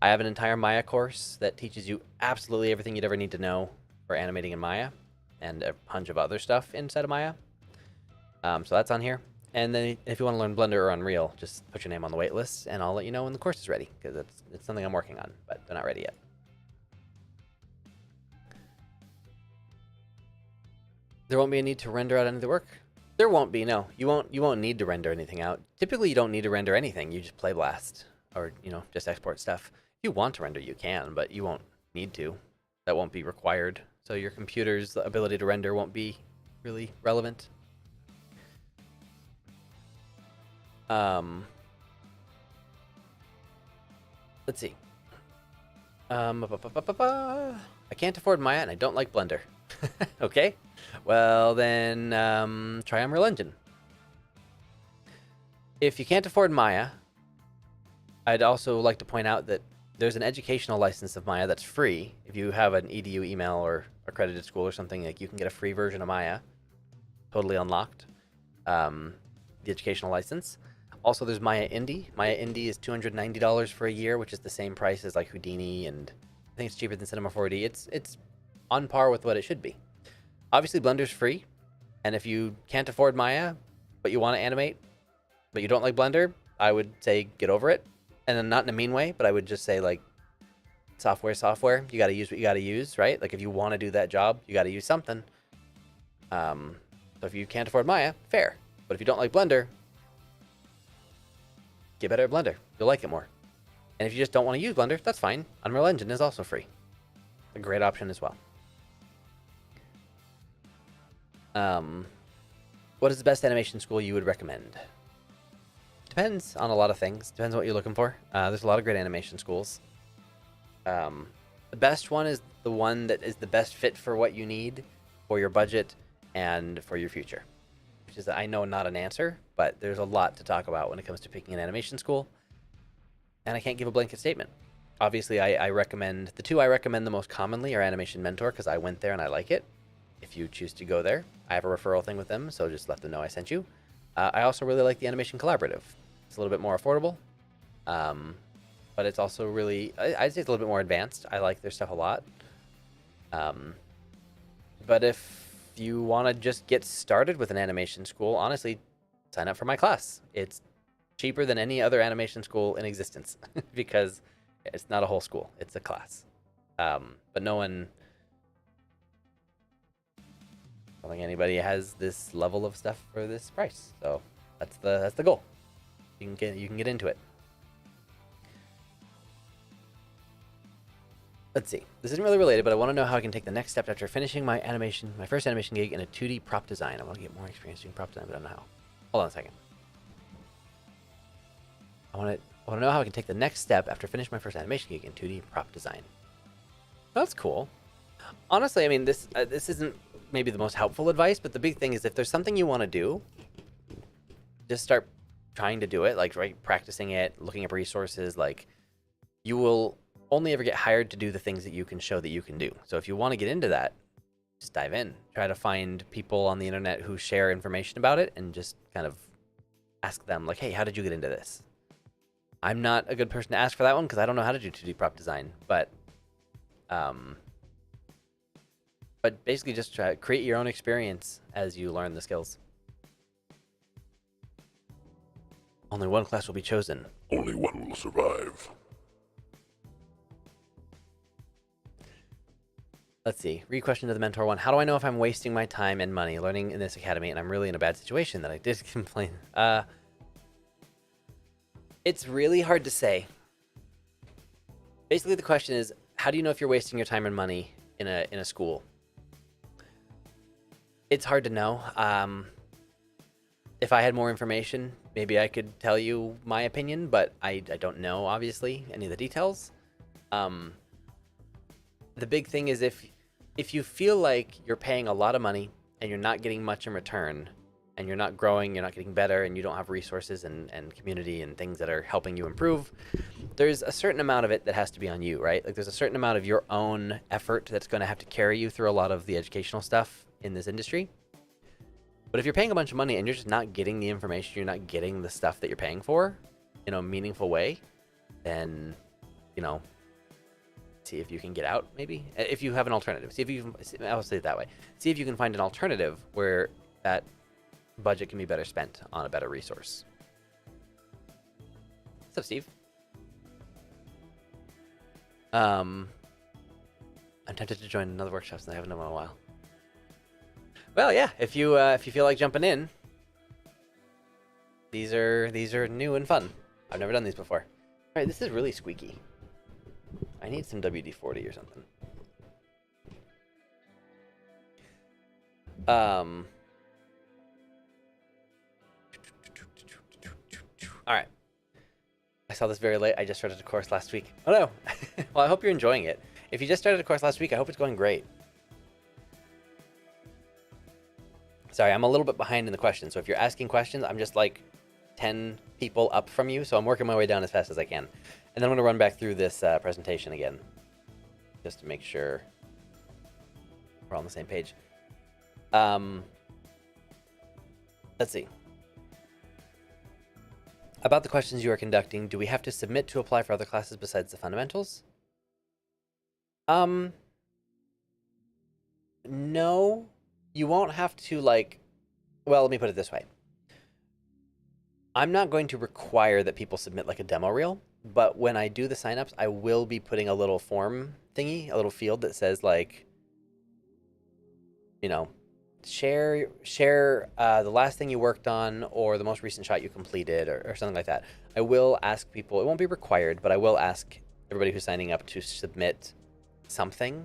I have an entire Maya course that teaches you absolutely everything you'd ever need to know for animating in Maya, and a bunch of other stuff inside of Maya. So that's on here. And then if you want to learn Blender or Unreal, just put your name on the wait list, and I'll let you know when the course is ready, because it's something I'm working on, but they're not ready yet. There won't be a need to render out any of the work. There won't be, no. You won't need to render anything out. Typically, you don't need to render anything. You just play blast, or just export stuff. If you want to render, you can, but you won't need to. That won't be required. So your computer's ability to render won't be really relevant. Let's see. I can't afford Maya and I don't like Blender. Okay, well then try Unreal Engine. If you can't afford Maya, I'd also like to point out that there's an educational license of Maya that's free. If you have an EDU email or accredited school or something, like, you can get a free version of Maya, totally unlocked. The educational license. Also, there's Maya Indie. Maya Indie is $290 for a year, which is the same price as like Houdini, and I think it's cheaper than Cinema 4D. It's on par with what it should be. Obviously, Blender's free, and if you can't afford Maya, but you want to animate, but you don't like Blender, I would say get over it. And then not in a mean way, but I would just say, like, software. You got to use what you got to use, right? Like, if you want to do that job, you got to use something. So if you can't afford Maya, fair. But if you don't like Blender, get better at Blender. You'll like it more. And if you just don't want to use Blender, that's fine. Unreal Engine is also free. A great option as well. What is the best animation school you would recommend? Depends on a lot of things. Depends on what you're looking for. There's a lot of great animation schools. The best one is the one that is the best fit for what you need, for your budget, and for your future. Which is, I know, not an answer, but there's a lot to talk about when it comes to picking an animation school. And I can't give a blanket statement. Obviously, I recommend, the two I recommend the most commonly are Animation Mentor, because I went there and I like it. If you choose to go there, I have a referral thing with them, so just let them know I sent you. I also really like the Animation Collaborative. It's a little bit more affordable, but it's also really, I'd say it's a little bit more advanced. I like their stuff a lot. But if you want to just get started with an animation school, honestly, sign up for my class. It's cheaper than any other animation school in existence because it's not a whole school, it's a class. But no one, I don't think anybody has this level of stuff for this price. So that's the goal. You can get into it. Let's see. This isn't really related, but I want to know how I can take the next step after finishing my first animation gig in a 2D prop design. I want to get more experience doing prop design, but I don't know how. Hold on a second. I want to know how I can take the next step after finishing my first animation gig in 2D prop design. That's cool. Honestly, I mean, this isn't maybe the most helpful advice, but the big thing is if there's something you want to do, just start trying to do it, like, right, practicing it, looking up resources. Like, you will only ever get hired to do the things that you can show that you can do. So if you want to get into that, just dive in. Try to find people on the internet who share information about it and just kind of ask them, like, hey, how did you get into this? I'm not a good person to ask for that one because I don't know how to do 2D prop design, but basically just try to create your own experience as you learn the skills. Only one class will be chosen. Only one will survive. Let's see. Re-question to the mentor one. How do I know if I'm wasting my time and money learning in this academy and I'm really in a bad situation that I did complain? It's really hard to say. Basically, the question is, how do you know if you're wasting your time and money in a school? It's hard to know. If I had more information, maybe I could tell you my opinion, but I don't know, obviously, any of the details. The big thing is if you feel like you're paying a lot of money and you're not getting much in return, and you're not growing, you're not getting better, and you don't have resources and community and things that are helping you improve, there's a certain amount of it that has to be on you, right? Like there's a certain amount of your own effort that's going to have to carry you through a lot of the educational stuff in this industry. But if you're paying a bunch of money and you're just not getting the information, you're not getting the stuff that you're paying for in a meaningful way, then, see if you can get out, maybe. If you have an alternative. See if you can, I'll say it that way. See if you can find an alternative where that budget can be better spent on a better resource. What's up, Steve? I'm tempted to join another workshop since I haven't done one in a while. Well, yeah, if you feel like jumping in, these are new and fun. I've never done these before. All right, this is really squeaky. I need some WD-40 or something. All right. I saw this very late. I just started a course last week. Oh no. Well, I hope you're enjoying it. If you just started a course last week, I hope it's going great. Sorry, I'm a little bit behind in the questions. So if you're asking questions, I'm just like 10 people up from you. So I'm working my way down as fast as I can. And then I'm going to run back through this presentation again, just to make sure we're on the same page. Let's see. About the questions you are conducting, do we have to submit to apply for other classes besides the fundamentals? No, you won't have to, like, well, let me put it this way. I'm not going to require that people submit like a demo reel, but when I do the signups, I will be putting a little form thingy, a little field that says like, share the last thing you worked on or the most recent shot you completed or something like that. I will ask people, it won't be required, but I will ask everybody who's signing up to submit something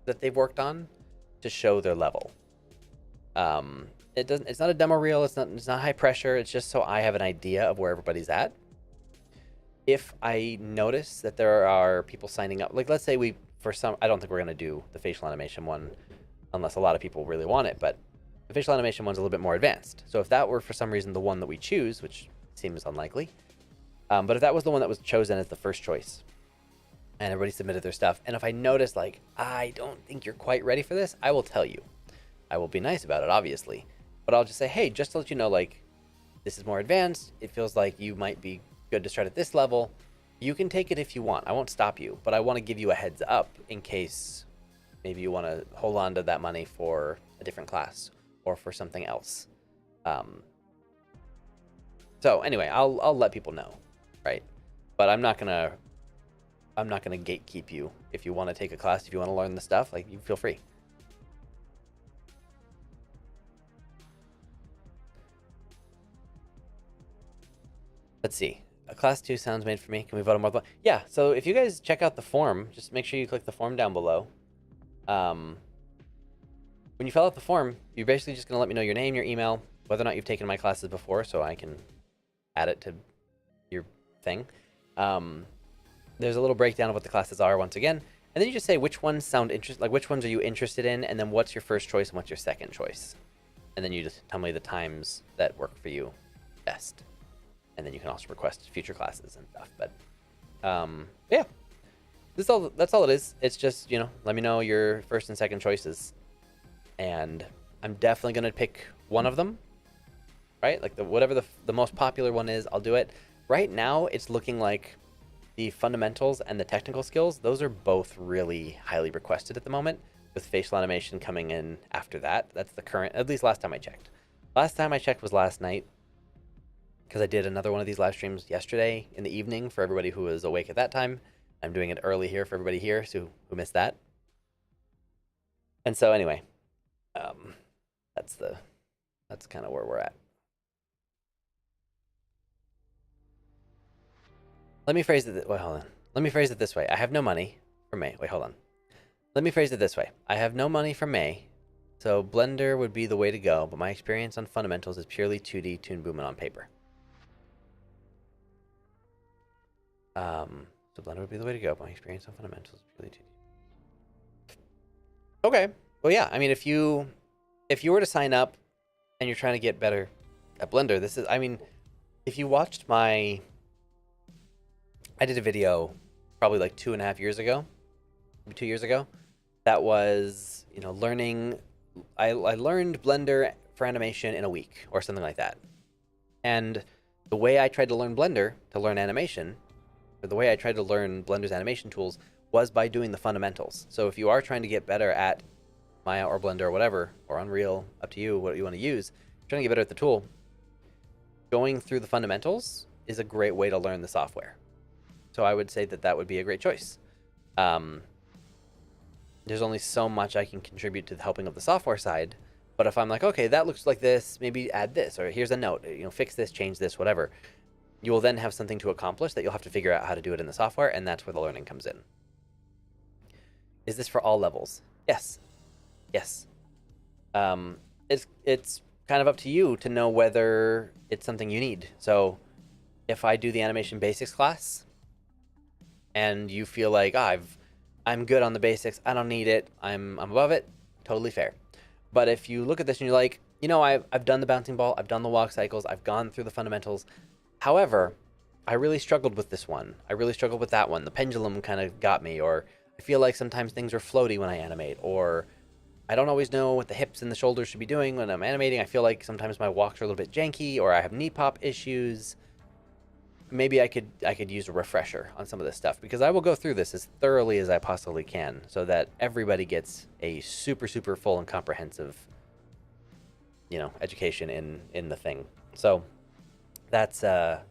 that they've worked on to show their level. It's not a demo reel, it's not high pressure, it's just so I have an idea of where everybody's at. If I notice that there are people signing up, like let's say I don't think we're gonna do the facial animation one unless a lot of people really want it, but the facial animation one's a little bit more advanced. So if that were for some reason the one that we choose, which seems unlikely, but if that was the one that was chosen as the first choice and everybody submitted their stuff, and if I notice like, I don't think you're quite ready for this, I will tell you. I will be nice about it, obviously, but I'll just say, hey, just to let you know, like, this is more advanced. It feels like you might be good to start at this level. You can take it if you want. I won't stop you, but I want to give you a heads up in case maybe you want to hold on to that money for a different class or for something else. So anyway, I'll let people know, right? But I'm not gonna gatekeep you. If you want to take a class, if you want to learn the stuff, like, you feel free. Let's see. A class 2 sounds made for me. Can we vote on more? Yeah, so if you guys check out the form, just make sure you click the form down below. When you fill out the form, you're basically just going to let me know your name, your email, whether or not you've taken my classes before, so I can add it to your thing. There's a little breakdown of what the classes are once again, and then you just say which ones sound interesting, like which ones are you interested in, and then what's your first choice and what's your second choice. And then you just tell me the times that work for you best. And then you can also request future classes and stuff. But yeah, that's all it is. It's just, let me know your first and second choices, and I'm definitely gonna pick one of them, right? Like whatever the most popular one is, I'll do it. Right now, it's looking like the fundamentals and the technical skills, those are both really highly requested at the moment, with facial animation coming in after that. That's the current, at least last time I checked. Last time I checked was last night, because I did another one of these live streams yesterday in the evening for everybody who was awake at that time. I'm doing it early here for everybody here who missed that. And so anyway, that's kind of where we're at. Let me phrase it. Well, hold on. Let me phrase it this way. I have no money. for May. Wait, hold on. Let me phrase it this way. I have no money for May, so Blender would be the way to go, but my experience on fundamentals is purely 2D Toon Boom and on paper. So Blender would be the way to go, but my experience on fundamentals is purely 2D. Okay. Well, yeah. I mean, if you were to sign up and you're trying to get better at Blender, this is, I mean, if you watched I did a video probably like 2.5 years ago, maybe 2 years ago, that was, you know, learning, I learned Blender for animation in a week or something like that. And the way I tried to learn Blender to learn animation, or the way I tried to learn Blender's animation tools was by doing the fundamentals. So if you are trying to get better at Maya or Blender or whatever, or Unreal, up to you, what you want to use, trying to get better at the tool, going through the fundamentals is a great way to learn the software. So I would say that that would be a great choice. There's only so much I can contribute to the helping of the software side, but if I'm like, okay, that looks like this, maybe add this, or here's a note, you know, fix this, change this, whatever, you will then have something to accomplish that you'll have to figure out how to do it in the software, and that's where the learning comes in. Is this for all levels? Yes. Yes. It's kind of up to you to know whether it's something you need. So if I do the animation basics class and you feel like, I'm good on the basics, I don't need it, I'm above it, totally fair. But if you look at this and you're like, you know, I've done the bouncing ball, I've done the walk cycles, I've gone through the fundamentals. However, I really struggled with this one. I really struggled with that one. The pendulum kind of got me, or I feel like sometimes things are floaty when I animate, or I don't always know what the hips and the shoulders should be doing when I'm animating. I feel like sometimes my walks are a little bit janky, or I have knee pop issues. Maybe I could use a refresher on some of this stuff, because I will go through this as thoroughly as I possibly can so that everybody gets a super, super full and comprehensive, you know, education in the thing. So that's so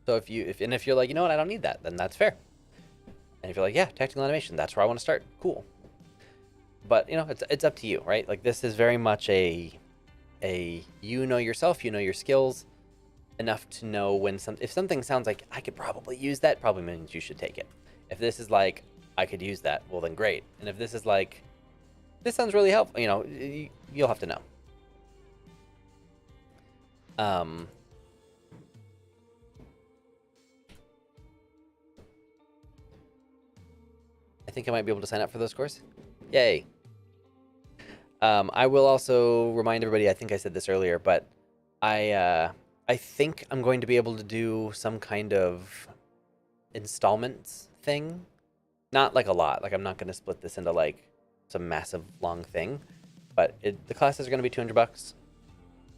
if you're like, you know what, I don't need that, then that's fair. And if you're like, yeah, technical animation, that's where I want to start, cool. But you know, it's up to you, right? Like, this is very much a you know yourself, you know your skills enough to know when if something sounds like I could probably use that, probably means you should take it. If this is like, I could use that, well then great. And if this is like, this sounds really helpful, you know, you'll have to know. I think I might be able to sign up for those courses. Yay. I will also remind everybody, I think I said this earlier, but I think I'm going to be able to do some kind of installments thing. Not like a lot. Like, I'm not going to split this into like some massive long thing, but the classes are going to be $200,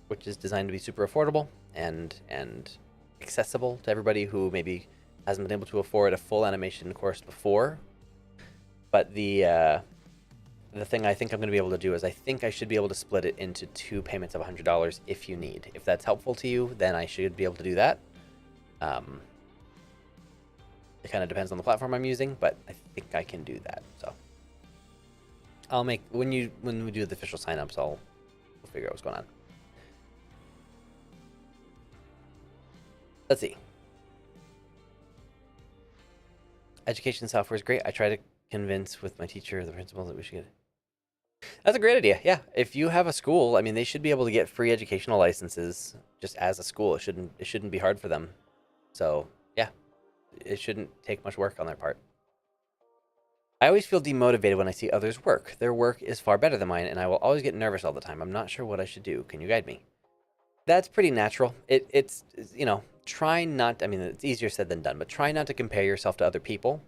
which is designed to be super affordable and accessible to everybody who maybe hasn't been able to afford a full animation course before. But the thing I think I'm going to be able to do is I think I should be able to split it into 2 payments of $100 if you need. If that's helpful to you, then I should be able to do that. It kind of depends on the platform I'm using, but I think I can do that. So I'll make, when we do the official signups, we'll figure out what's going on. Let's see. Education software is great. I try to convince with my teacher, the principal, that we should get it. That's a great idea. Yeah, if you have a school, I mean, they should be able to get free educational licenses just as a school. It shouldn't be hard for them. So yeah, it shouldn't take much work on their part. I always feel demotivated when I see others' work. Their work is far better than mine, and I will always get nervous all the time. I'm not sure what I should do. Can you guide me? That's pretty natural. It's you know, try not. I mean, it's easier said than done, but try not to compare yourself to other people.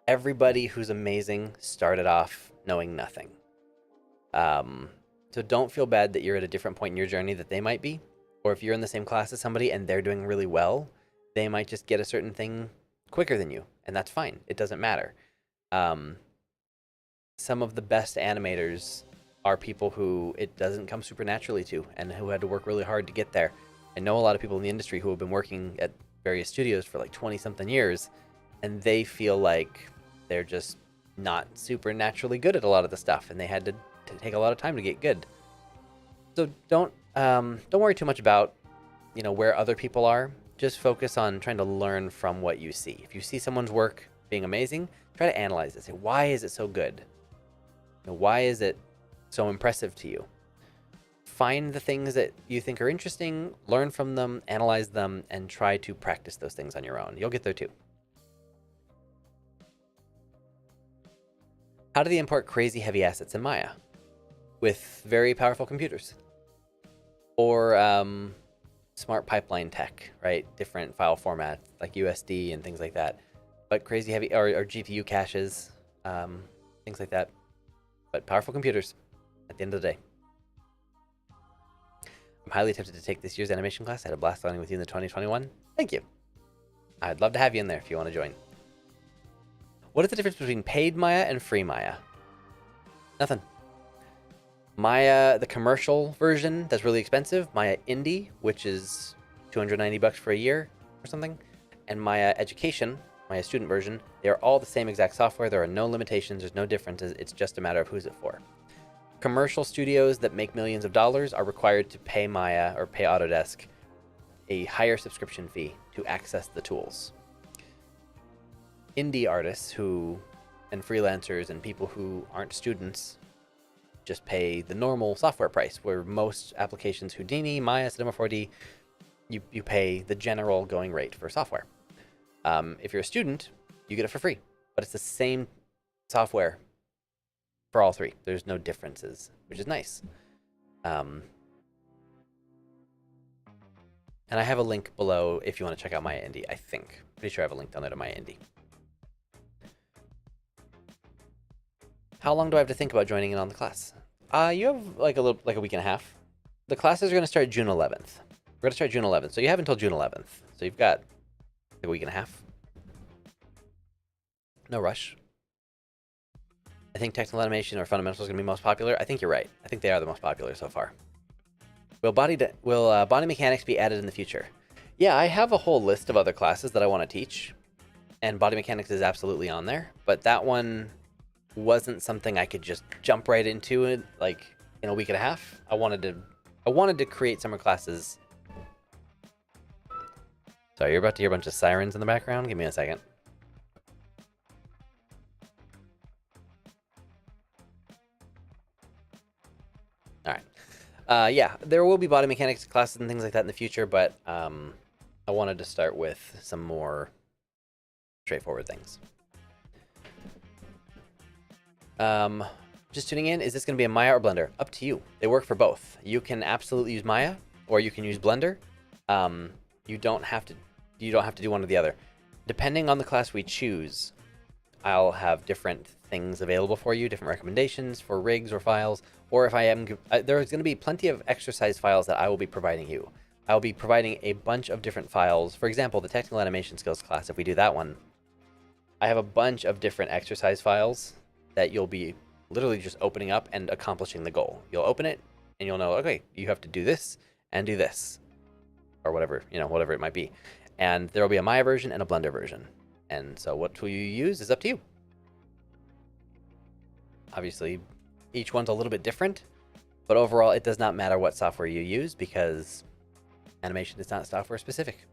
Everybody who's amazing started off knowing nothing. So don't feel bad that you're at a different point in your journey that they might be, or if you're in the same class as somebody and they're doing really well, they might just get a certain thing quicker than you, and that's fine. It doesn't matter. Some of the best animators are people who it doesn't come super naturally to, and who had to work really hard to get there. I know a lot of people in the industry who have been working at various studios for like 20-something years, and they feel like they're just not super naturally good at a lot of the stuff, and they had to take a lot of time to get good. So don't worry too much about, you know, where other people are. Just focus on trying to learn from what you see. If you see someone's work being amazing, Try to analyze it. Say, why is it so good? Why is it so impressive to you? Find the things that you think are interesting, learn from them, analyze them, and try to practice those things on your own. You'll get there too. How do they import crazy heavy assets in Maya? With very powerful computers. Or smart pipeline tech, right? Different file formats like USD and things like that. But crazy heavy, or GPU caches, things like that. But powerful computers at the end of the day. I'm highly tempted to take this year's animation class. I had a blast learning with you in the 2021. Thank you. I'd love to have you in there if you want to join. What is the difference between paid Maya and free Maya? Nothing. Maya, the commercial version, that's really expensive. Maya Indie, which is $290 for a year or something. And Maya Education, Maya student version, they are all the same exact software. There are no limitations. There's no differences. It's just a matter of who's it for. Commercial studios that make millions of dollars are required to pay Maya or pay Autodesk a higher subscription fee to access the tools. Indie artists and freelancers and people who aren't students just pay the normal software price, where most applications, Houdini, Maya, Cinema 4D, you pay the general going rate for software. If you're a student, you get it for free, but it's the same software for all three. There's no differences, which is nice. And I have a link below if you want to check out Maya Indie, I think. Pretty sure I have a link down there to Maya Indie. How long do I have to think about joining in on the class? You have like a week and a half. The classes are going to start June 11th. We're going to start June 11th, so you have until June 11th. So you've got a week and a half. No rush. I think technical animation or fundamentals is going to be most popular. I think you're right. I think they are the most popular so far. Will body mechanics be added in the future? Yeah, I have a whole list of other classes that I want to teach, and body mechanics is absolutely on there. But that one wasn't something I could just jump right into it like in a week and a half. I wanted to create summer classes. Sorry, you're about to hear a bunch of sirens in the background. Give me a second. All right. Yeah, there will be body mechanics classes and things like that in the future, but I wanted to start with some more straightforward things. Just tuning in, is this going to be a Maya or Blender? Up to you. They work for both. You can absolutely use Maya, or you can use Blender. You don't have to do one or the other. Depending on the class we choose, I'll have different things available for you, different recommendations for rigs or files, or if I am, there's going to be plenty of exercise files that I will be providing you. I'll be providing a bunch of different files. For example, the technical animation skills class, if we do that one, I have a bunch of different exercise files that you'll be literally just opening up and accomplishing the goal. You'll open it and you'll know, okay, you have to do this and do this, or whatever, whatever it might be. And there will be a Maya version and a Blender version. And so what tool you use is up to you. Obviously, each one's a little bit different, but overall, it does not matter what software you use because animation is not software specific.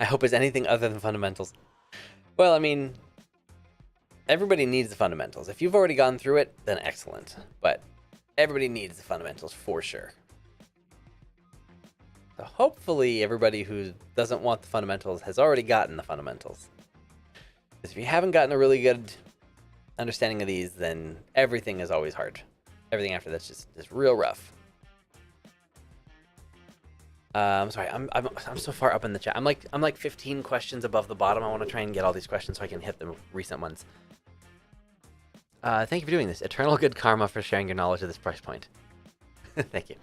I hope it's anything other than fundamentals. Well, I mean, everybody needs the fundamentals. If you've already gone through it, then excellent. But everybody needs the fundamentals for sure. So hopefully everybody who doesn't want the fundamentals has already gotten the fundamentals. Because if you haven't gotten a really good understanding of these, then everything is always hard. Everything after that's just real rough. Sorry, I'm so far up in the chat. I'm like 15 questions above the bottom. I want to try and get all these questions so I can hit the recent ones. Thank you for doing this. Eternal good karma for sharing your knowledge of this price point. Thank you.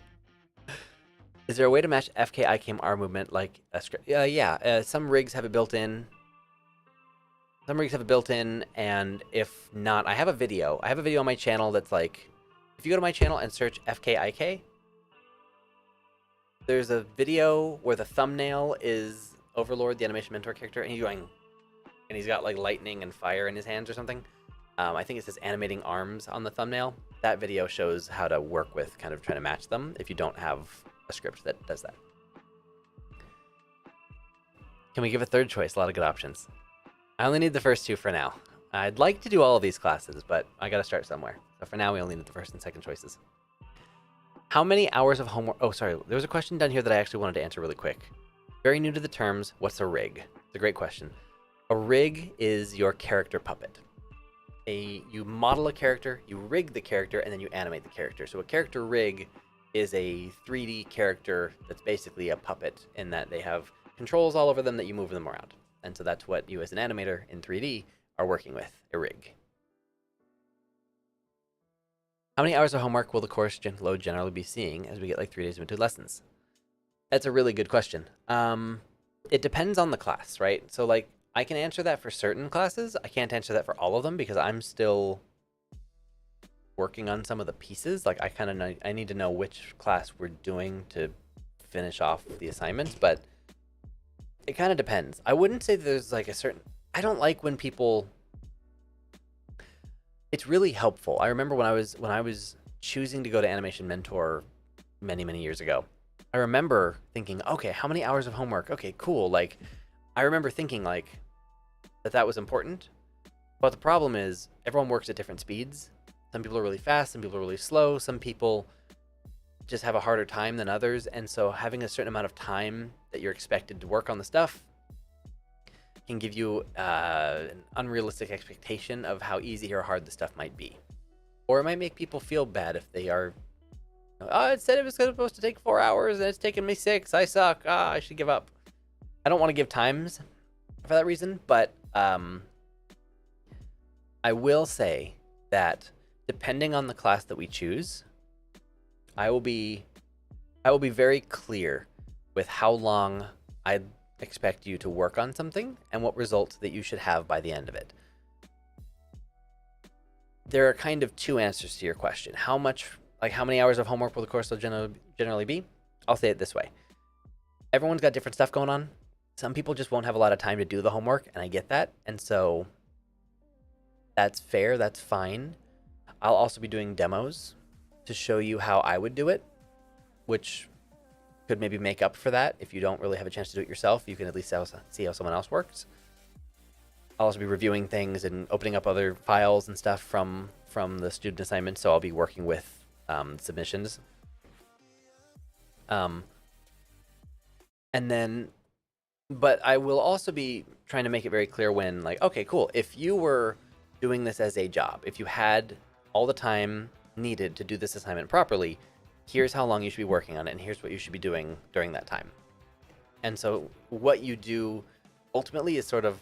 Is there a way to match FK ICAM R movement like a script? Yeah. Some rigs have it built in. Some rigs have it built in, and if not, I have a video. I have a video on my channel that's like, if you go to my channel and search FKIK, there's a video where the thumbnail is Overlord, the animation mentor character, and he's got like lightning and fire in his hands or something. I think it says animating arms on the thumbnail. That video shows how to work with kind of trying to match them if you don't have a script that does that. Can we give a third choice? A lot of good options. I only need the first two for now. I'd like to do all of these classes, but I gotta start somewhere. So for now, we only need the first and second choices. How many hours of homework? Oh, sorry. There was a question down here that I actually wanted to answer really quick. Very new to the terms. What's a rig? It's a great question. A rig is your character puppet. You model a character, you rig the character, and then you animate the character. So a character rig is a 3D character that's basically a puppet in that they have controls all over them that you move them around. And so that's what you as an animator in 3D are working with, a rig. How many hours of homework will the course load generally be seeing as we get like 3 days into lessons? That's a really good question. It depends on the class, right? So like I can answer that for certain classes. I can't answer that for all of them because I'm still working on some of the pieces. Like I need to know which class we're doing to finish off the assignments, but it kind of depends. I wouldn't say there's like a certain, I don't like when people, it's really helpful. I remember when I was choosing to go to Animation Mentor many years ago, I remember thinking, okay, how many hours of homework? Okay, cool. Like I remember thinking like that was important. But the problem is everyone works at different speeds. Some people are really fast, some people are really slow, some people just have a harder time than others. And so having a certain amount of time that you're expected to work on the stuff can give you an unrealistic expectation of how easy or hard the stuff might be. Or it might make people feel bad if they are, oh, it said it was supposed to take 4 hours and it's taken me 6. I suck. I should give up. I don't want to give times for that reason, but I will say that depending on the class that we choose, I will be very clear with how long I expect you to work on something and what results that you should have by the end of it. There are kind of two answers to your question. How many hours of homework will the course generally be? I'll say it this way. Everyone's got different stuff going on. Some people just won't have a lot of time to do the homework, and I get that. And so that's fair, that's fine. I'll also be doing demos to show you how I would do it, which could maybe make up for that. If you don't really have a chance to do it yourself, you can at least see how someone else works. I'll also be reviewing things and opening up other files and stuff from the student assignments, so I'll be working with submissions. And then, but I will also be trying to make it very clear when, like, okay, cool. If you were doing this as a job, if you had all the time needed to do this assignment properly, here's how long you should be working on it, and here's what you should be doing during that time. And so what you do ultimately is sort of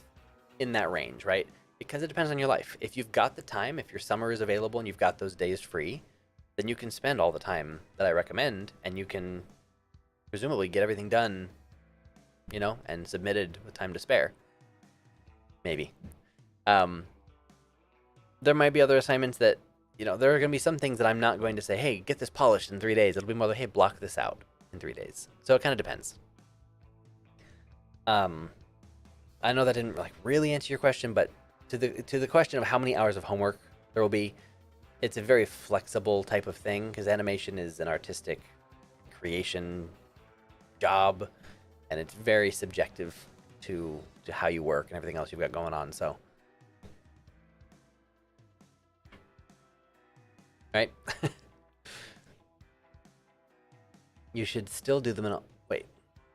in that range, right? Because it depends on your life. If you've got the time, if your summer is available and you've got those days free, then you can spend all the time that I recommend, and you can presumably get everything done, you know, and submitted with time to spare. Maybe. There might be other assignments that, you know, there are going to be some things that I'm not going to say, hey, get this polished in 3 days. It'll be more like, hey, block this out in 3 days. So it kind of depends. I know that didn't like really answer your question, but to the question of how many hours of homework there will be, it's a very flexible type of thing because animation is an artistic creation job, and it's very subjective to how you work and everything else you've got going on. So, right? You should still do them in. Wait,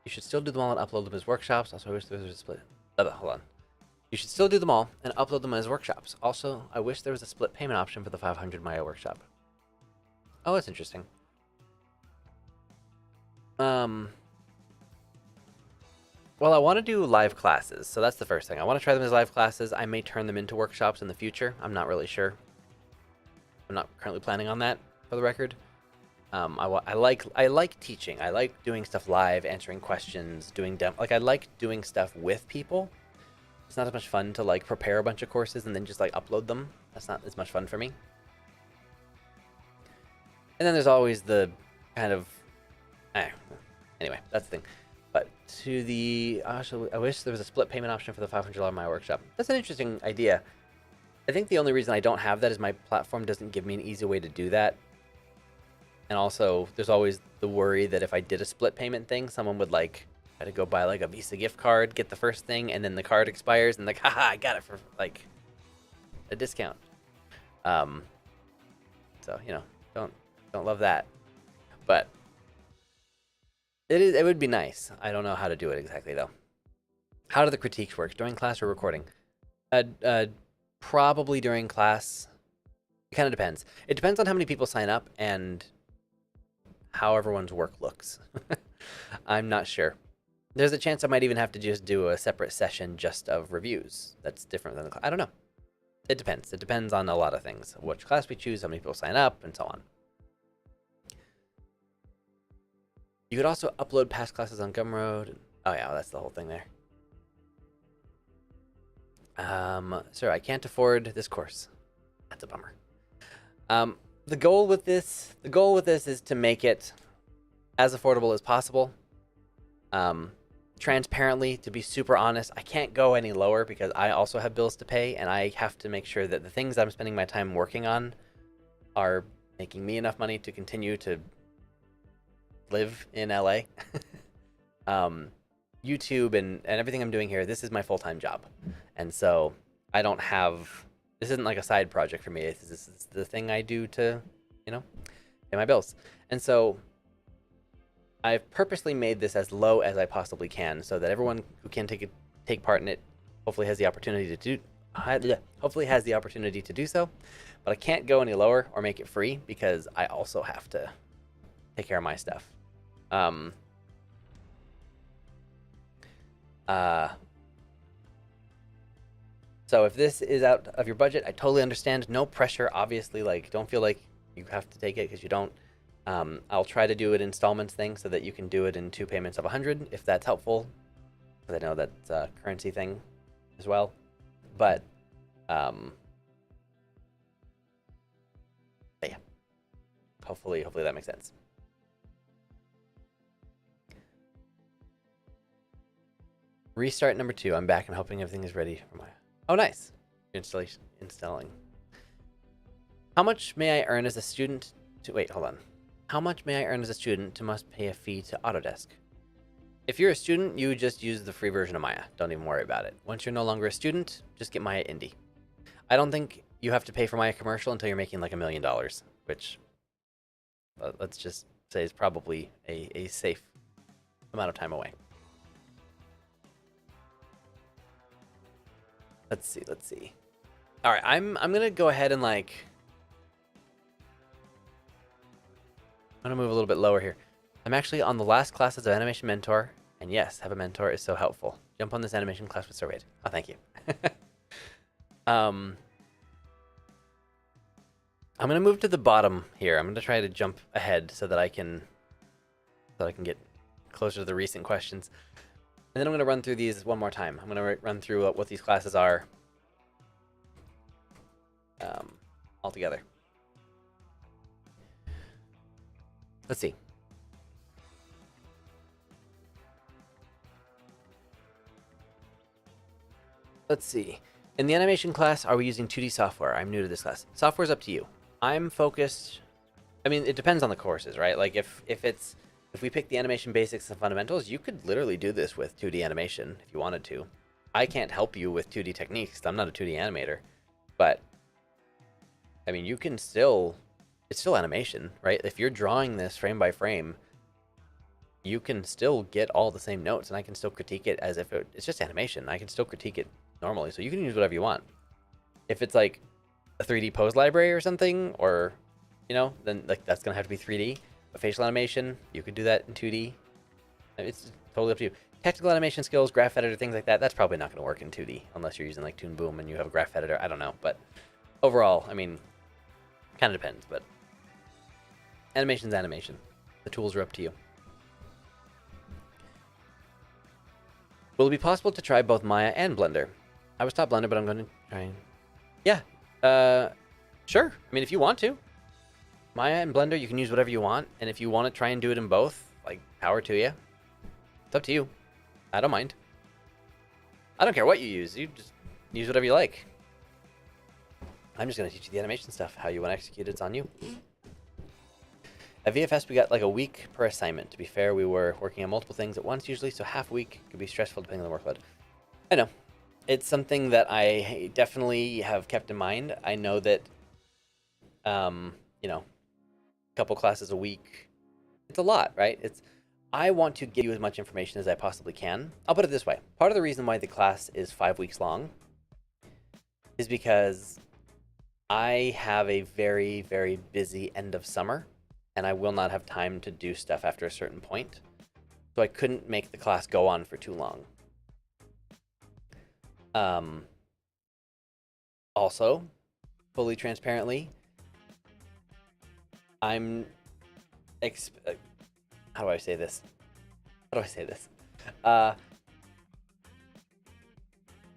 you should still do them all and upload them as workshops. Also, I wish there was a split. Hold on. You should still do them all and upload them as workshops. Also, I wish there was a split payment option for the 500 Maya workshop. Oh, that's interesting. Well, I want to do live classes, so that's the first thing. I want to try them as live classes. I may turn them into workshops in the future. I'm not really sure. I'm not currently planning on that, for the record. I like teaching. I like doing stuff live, answering questions, doing I like doing stuff with people. It's not as much fun to like prepare a bunch of courses and then just like upload them. That's not as much fun for me. And then there's always the kind of, anyway, that's the thing. But to the, actually, I wish there was a split payment option for the $500 Maya workshop. That's an interesting idea. I think the only reason I don't have that is my platform doesn't give me an easy way to do that. And also, there's always the worry that if I did a split payment thing, someone would like I had to go buy like a Visa gift card, get the first thing, and then the card expires, and like, haha, I got it for like a discount. So don't love that, but it would be nice. I don't know how to do it exactly though. How do the critiques work during class or recording? Probably during class. It kind of depends. It depends on how many people sign up and how everyone's work looks. I'm not sure. There's a chance I might even have to just do a separate session just of reviews. That's different than the class. I don't know. It depends. It depends on a lot of things. Which class we choose, how many people sign up, and so on. You could also upload past classes on Gumroad. Oh yeah, that's the whole thing there. Sir, I can't afford this course. That's a bummer. The goal with this is to make it as affordable as possible. Transparently, to be super honest, I can't go any lower because I also have bills to pay, and I have to make sure that the things that I'm spending my time working on are making me enough money to continue to live in LA. YouTube and everything I'm doing here, this is my full-time job. And so I don't have, this isn't like a side project for me. This is the thing I do to, pay my bills. And so I've purposely made this as low as I possibly can so that everyone who can take part in it hopefully has the opportunity to do so. But I can't go any lower or make it free because I also have to take care of my stuff. So if this is out of your budget, I totally understand. No pressure, obviously. Like, don't feel like you have to take it because you don't. I'll try to do it installments thing so that you can do it in 2 payments of 100 if that's helpful. Because I know that's a currency thing as well. But yeah, hopefully that makes sense. Restart number 2. I'm back. I'm hoping everything is ready for my. Oh, nice. Installing. How much may I earn as a student to wait? Hold on. How much may I earn as a student to must pay a fee to Autodesk? If you're a student, you just use the free version of Maya. Don't even worry about it. Once you're no longer a student, just get Maya Indie. I don't think you have to pay for Maya Commercial until you're making like $1 million, which let's just say is probably a safe amount of time away. Let's see. All right, I'm gonna go ahead and I'm gonna move a little bit lower here. I'm actually on the last classes of Animation Mentor, and yes, have a mentor is so helpful. Jump on this animation class with Sir Wade. Oh, thank you. I'm gonna move to the bottom here. I'm gonna try to jump ahead so that I can get closer to the recent questions. And then I'm going to run through these one more time. I'm going to run through what these classes are all together. Let's see. In the animation class, are we using 2D software? I'm new to this class. Software's up to you. I'm focused. I mean, it depends on the courses, right? Like if we pick the animation basics and fundamentals, you could literally do this with 2D animation if you wanted to. I can't help you with 2D techniques. I'm not a 2D animator, but I mean, it's still animation, right? If you're drawing this frame by frame, you can still get all the same notes, and I can still critique it as if it's just animation. I can still critique it normally, so you can use whatever you want. If it's like a 3D pose library or something, or then like that's gonna have to be 3D. But facial animation, you could do that in 2D. It's totally up to you. Technical animation skills, graph editor, things like that, that's probably not going to work in 2D unless you're using like Toon Boom and you have a graph editor. I don't know. But overall, I mean, kind of depends. But animation's animation. The tools are up to you. Will it be possible to try both Maya and Blender? I was taught Blender, but I'm going to try. Yeah. Sure. I mean, if you want to. Maya and Blender, you can use whatever you want, and if you want to try and do it in both, like, power to you. It's up to you. I don't mind. I don't care what you use. You just use whatever you like. I'm just going to teach you the animation stuff. How you want to execute it's on you. At VFS, we got like a week per assignment. To be fair, we were working on multiple things at once usually, so half a week could be stressful depending on the workload. I know. It's something that I definitely have kept in mind. I know that, you know, a couple classes a week, it's a lot, right? I want to give you as much information as I possibly can. I'll put it this way. Part of the reason why the class is 5 weeks long is because I have a very, very busy end of summer, and I will not have time to do stuff after a certain point. So I couldn't make the class go on for too long. Also, fully transparently, I'm how do I say this?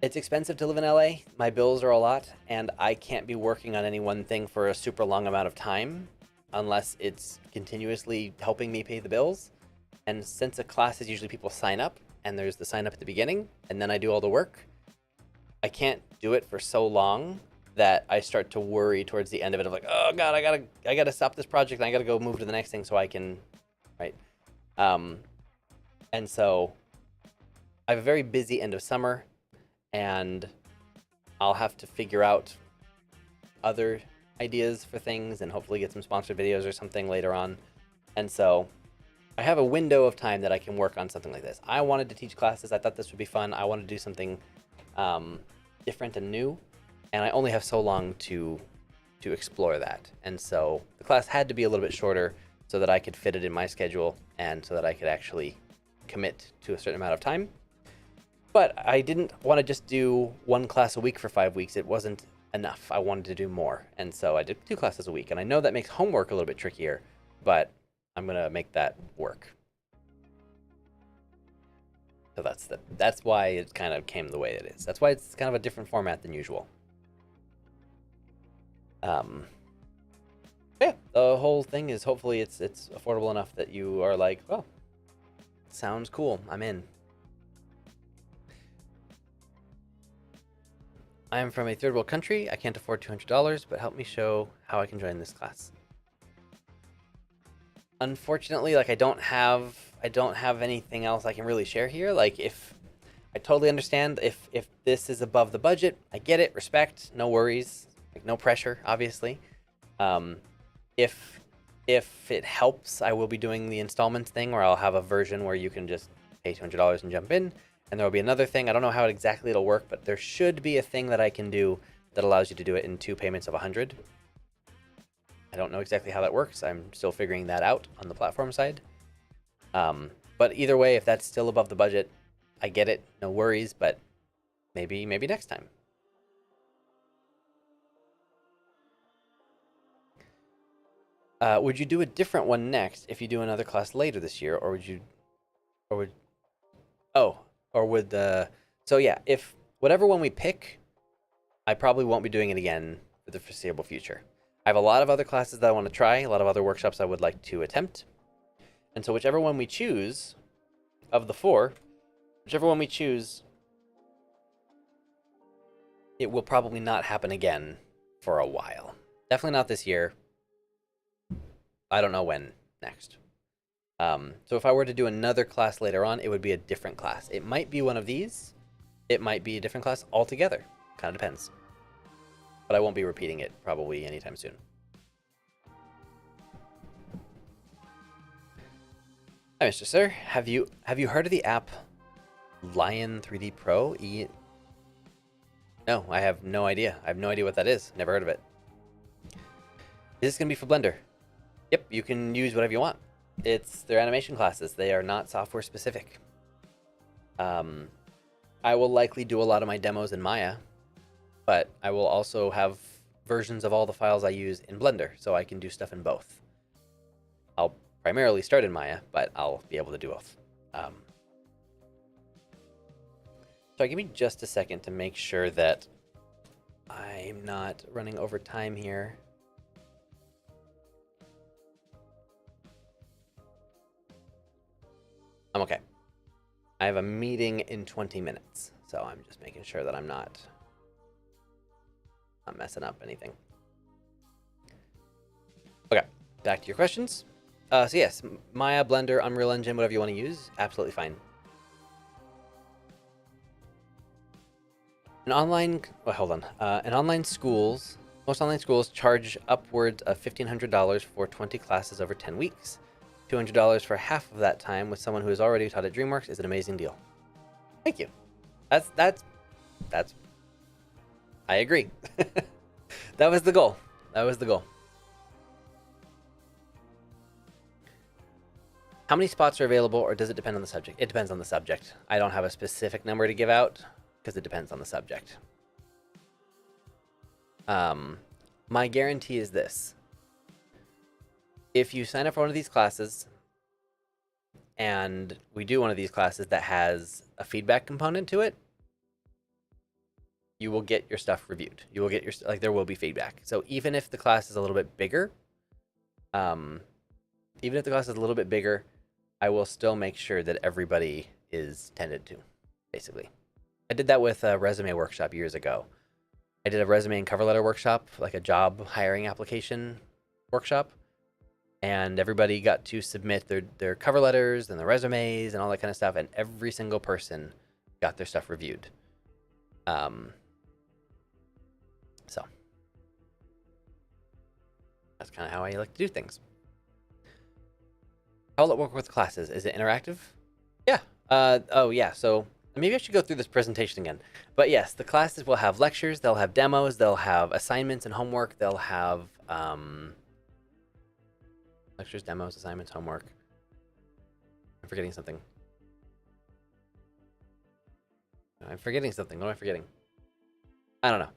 It's expensive to live in LA. My bills are a lot, and I can't be working on any one thing for a super long amount of time unless it's continuously helping me pay the bills. And since a class is usually people sign up, and there's the sign up at the beginning, and then I do all the work, I can't do it for so long that I start to worry towards the end of it of like, oh God, I gotta stop this project and I gotta go move to the next thing so I can, right? And so I have a very busy end of summer, and I'll have to figure out other ideas for things and hopefully get some sponsored videos or something later on. And so I have a window of time that I can work on something like this. I wanted to teach classes. I thought this would be fun. I wanted to do something different and new, and I only have so long to explore that. And so the class had to be a little bit shorter so that I could fit it in my schedule and so that I could actually commit to a certain amount of time. But I didn't want to just do one class a week for 5 weeks. It wasn't enough. I wanted to do more. And so I did 2 classes a week. And I know that makes homework a little bit trickier, but I'm going to make that work. So that's why it kind of came the way it is. That's why it's kind of a different format than usual. Yeah, the whole thing is hopefully it's affordable enough that you are like, oh, sounds cool. I'm in. I am from a third world country. I can't afford $200, but help me show how I can join this class. Unfortunately, like I don't have anything else I can really share here. Like if I totally understand if this is above the budget, I get it, respect, no worries, like no pressure, obviously. If it helps, I will be doing the installments thing where I'll have a version where you can just pay $200 and jump in. And there will be another thing. I don't know how exactly it'll work, but there should be a thing that I can do that allows you to do it in 2 payments of 100. I don't know exactly how that works. I'm still figuring that out on the platform side. But either way, if that's still above the budget, I get it. No worries, but maybe next time. Would you do a different one next if you do another class later this year, or would so yeah, if whatever one we pick, I probably won't be doing it again for the foreseeable future. I have a lot of other classes that I want to try, a lot of other workshops I would like to attempt. And so whichever one we choose of the 4, whichever one we choose, it will probably not happen again for a while. Definitely not this year. I don't know when next. So if I were to do another class later on, it would be a different class. It might be one of these. It might be a different class altogether. Kind of depends. But I won't be repeating it probably anytime soon. Hi, Mr. Sir. Have you heard of the app Lion 3D Pro? No, I have no idea. I have no idea what that is. Never heard of it. Is this going to be for Blender? Yep, you can use whatever you want. It's their animation classes. They are not software specific. I will likely do a lot of my demos in Maya, but I will also have versions of all the files I use in Blender, so I can do stuff in both. I'll primarily start in Maya, but I'll be able to do both. So give me just a second to make sure that I'm not running over time here. I'm okay. I have a meeting in 20 minutes, so I'm just making sure that I'm not messing up anything. Okay, back to your questions. So yes, Maya, Blender, Unreal Engine, whatever you want to use, absolutely fine. Hold on. In online schools, most online schools charge upwards of $1,500 for 20 classes over 10 weeks. $200 for half of that time with someone who has already taught at DreamWorks is an amazing deal. Thank you. That's. I agree. That was the goal. That was the goal. How many spots are available, or does it depend on the subject? It depends on the subject. I don't have a specific number to give out because it depends on the subject. My guarantee is this. If you sign up for one of these classes, and we do one of these classes that has a feedback component to it, you will get your stuff reviewed. You will get your, like, there will be feedback. So even if the class is a little bit bigger, I will still make sure that everybody is tended to, basically. I did that with a resume workshop years ago. I did a resume and cover letter workshop, like a job hiring application workshop. And everybody got to submit their cover letters and their resumes and all that kind of stuff. And every single person got their stuff reviewed. So that's kind of how I like to do things. How will it work with classes? Is it interactive? Yeah. Oh, yeah. So maybe I should go through this presentation again. But yes, the classes will have lectures. They'll have demos. They'll have assignments and homework. They'll have lectures, demos, assignments, homework. I'm forgetting something. I'm forgetting something. What am I forgetting? I don't know.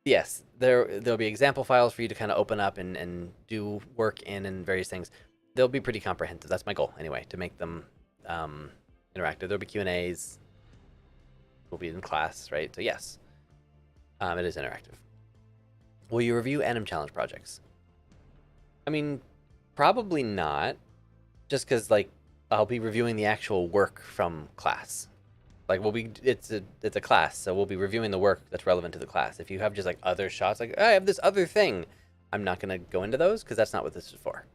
Yes, there'll be example files for you to kind of open up and do work in and various things. They'll be pretty comprehensive. That's my goal, anyway, to make them interactive. There'll be Q&As. We'll be in class, right? So yes, it is interactive. Will you review Anim Challenge projects? I mean, probably not. Just because, like, I'll be reviewing the actual work from class. Like, it's a class, so we'll be reviewing the work that's relevant to the class. If you have just, like, other shots, like, I have this other thing, I'm not going to go into those because that's not what this is for.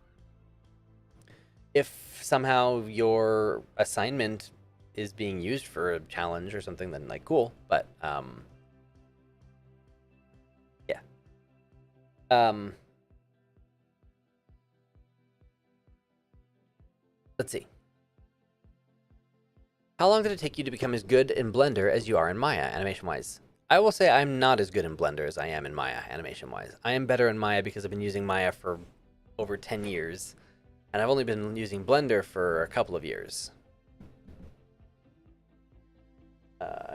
If somehow your assignment is being used for a challenge or something, then, like, cool. But, yeah. Let's see. How long did it take you to become as good in Blender as you are in Maya, animation-wise? I will say I'm not as good in Blender as I am in Maya, animation-wise. I am better in Maya because I've been using Maya for over 10 years, and I've only been using Blender for a couple of years.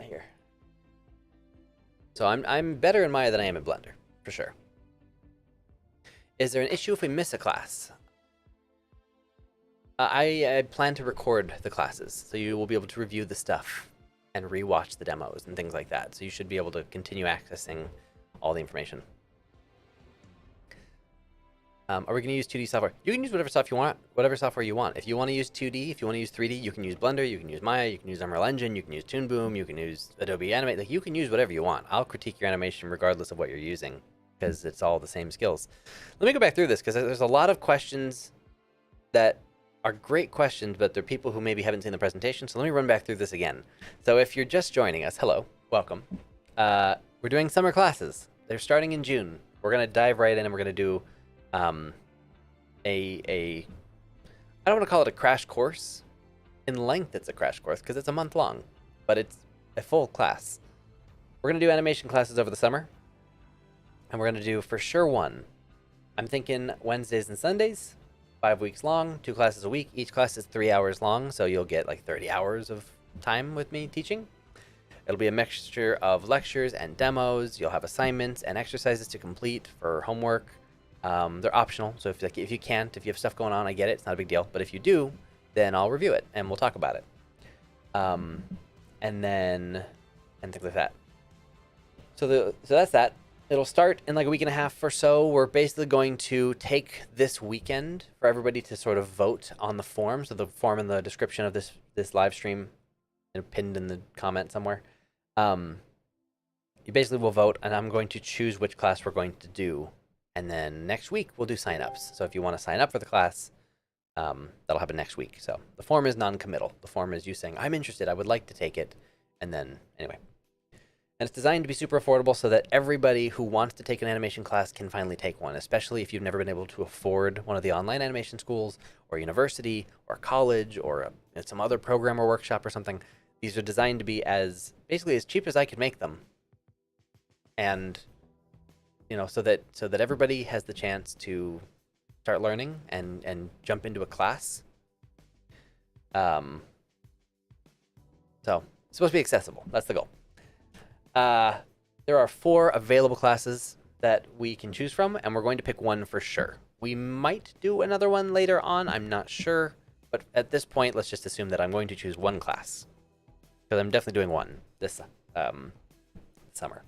Here. So I'm better in Maya than I am in Blender, for sure. Is there an issue if we miss a class? I plan to record the classes, so you will be able to review the stuff and rewatch the demos and things like that. So you should be able to continue accessing all the information. Are we going to use 2D software? You can use whatever stuff you want, whatever software you want. If you want to use 2D, if you want to use 3D, you can use Blender, you can use Maya, you can use Unreal Engine, you can use Toon Boom, you can use Adobe Animate. Like, you can use whatever you want. I'll critique your animation regardless of what you're using because it's all the same skills. Let me go back through this because there's a lot of questions that are great questions, but they're people who maybe haven't seen the presentation. So let me run back through this again. So if you're just joining us, hello, welcome. We're doing summer classes. They're starting in June. We're going to dive right in and we're going to do I don't want to call it a crash course. In length, it's a crash course because it's a month long, but it's a full class. We're going to do animation classes over the summer, and we're going to do for sure one. I'm thinking Wednesdays and Sundays. 5 weeks long, 2 classes a week. Each class is 3 hours long, so you'll get like 30 hours of time with me teaching. It'll be a mixture of lectures and demos. You'll have assignments and exercises to complete for homework. They're optional, so if you can't, if you have stuff going on, I get it. It's not a big deal. But if you do, then I'll review it and we'll talk about it. And things like that. So that's that. It'll start in like a week and a half or so. We're basically going to take this weekend for everybody to sort of vote on the form. So the form in the description of this live stream, pinned in the comment somewhere. You basically will vote, and I'm going to choose which class we're going to do. And then next week we'll do signups. So if you want to sign up for the class, That'll happen next week. So the form is non-committal. The form is you saying, I'm interested, I would like to take it. And then, anyway. And it's designed to be super affordable so that everybody who wants to take an animation class can finally take one, especially if you've never been able to afford one of the online animation schools or university or college or some other program or workshop or something. These are designed to be basically as cheap as I could make them. And, so that everybody has the chance to start learning and jump into a class. So it's supposed to be accessible. That's the goal. There are 4 available classes that we can choose from, and we're going to pick one for sure. We might do another one later on, I'm not sure, but at this point, let's just assume that I'm going to choose one class, because I'm definitely doing one this summer.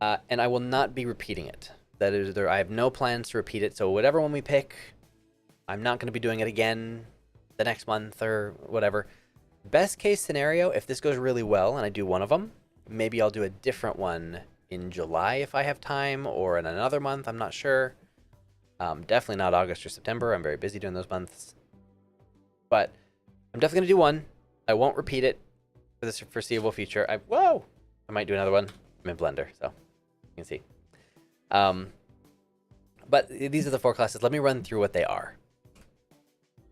And I will not be repeating it. That is, I have no plans to repeat it, so whatever one we pick, I'm not going to be doing it again the next month or whatever. Best case scenario, if this goes really well and I do one of them, maybe I'll do a different one in July if I have time, or in another month, I'm not sure. Definitely not August or September. I'm very busy during those months. But I'm definitely going to do one. I won't repeat it for the foreseeable future. I might do another one. I'm in Blender, so you can see. But these are the 4 classes. Let me run through what they are.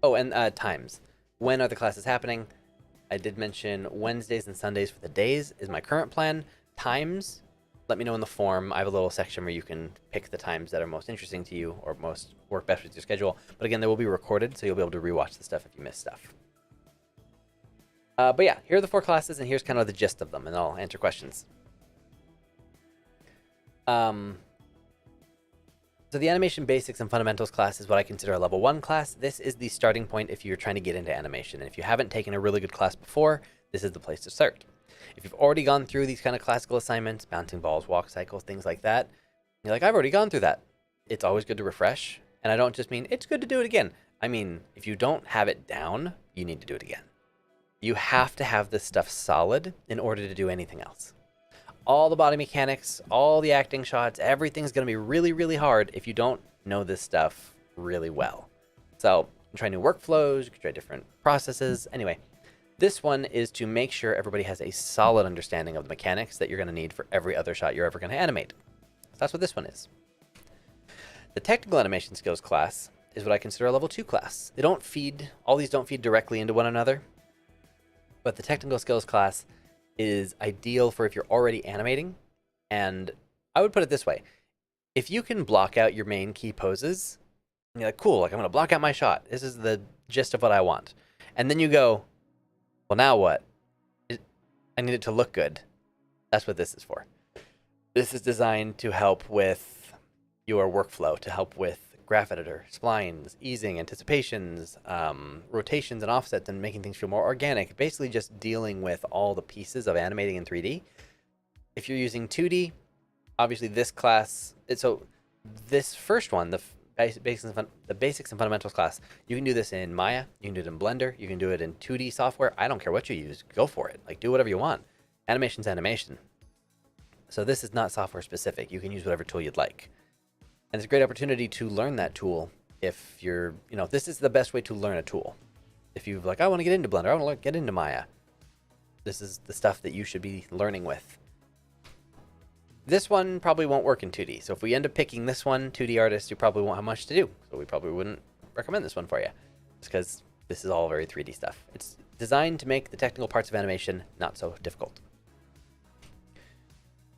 Oh, and times. When are the classes happening? I did mention Wednesdays and Sundays for the days is my current plan. Times, let me know in the form. I have a little section where you can pick the times that are most interesting to you or most work best with your schedule. But again, they will be recorded, so you'll be able to rewatch the stuff if you miss stuff. But yeah, here are the 4 classes, and here's kind of the gist of them, and I'll answer questions. So the Animation Basics and Fundamentals class is what I consider a level 1 class. This is the starting point if you're trying to get into animation. And if you haven't taken a really good class before, this is the place to start. If you've already gone through these kind of classical assignments, bouncing balls, walk cycles, things like that, you're like, I've already gone through that. It's always good to refresh. And I don't just mean it's good to do it again. I mean, if you don't have it down, you need to do it again. You have to have this stuff solid in order to do anything else. All the body mechanics, all the acting shots, everything's going to be really, really hard if you don't know this stuff really well. So you can try new workflows, you can try different processes. Anyway, this one is to make sure everybody has a solid understanding of the mechanics that you're going to need for every other shot you're ever going to animate. So that's what this one is. The Technical Animation Skills class is what I consider a level 2 class. All these don't feed directly into one another, but the Technical Skills class is ideal for if you're already animating. And I would put it this way. If you can block out your main key poses, and you're like, cool, like I'm going to block out my shot. This is the gist of what I want. And then you go, well, now what? I need it to look good. That's what this is for. This is designed to help with your workflow, to help with graph editor, splines, easing, anticipations, rotations and offsets, and making things feel more organic. Basically just dealing with all the pieces of animating in 3D. If you're using 2D, obviously this class, so this first one, the basics and fundamentals class, you can do this in Maya, you can do it in Blender, you can do it in 2D software. I don't care what you use, go for it. Like, do whatever you want. Animation's animation. So this is not software specific. You can use whatever tool you'd like. And it's a great opportunity to learn that tool if you're, this is the best way to learn a tool. If you're like, I want to get into Blender, I want to get into Maya. This is the stuff that you should be learning with. This one probably won't work in 2D. So if we end up picking this one, 2D artists, you probably won't have much to do. So we probably wouldn't recommend this one for you. Just because this is all very 3D stuff. It's designed to make the technical parts of animation not so difficult.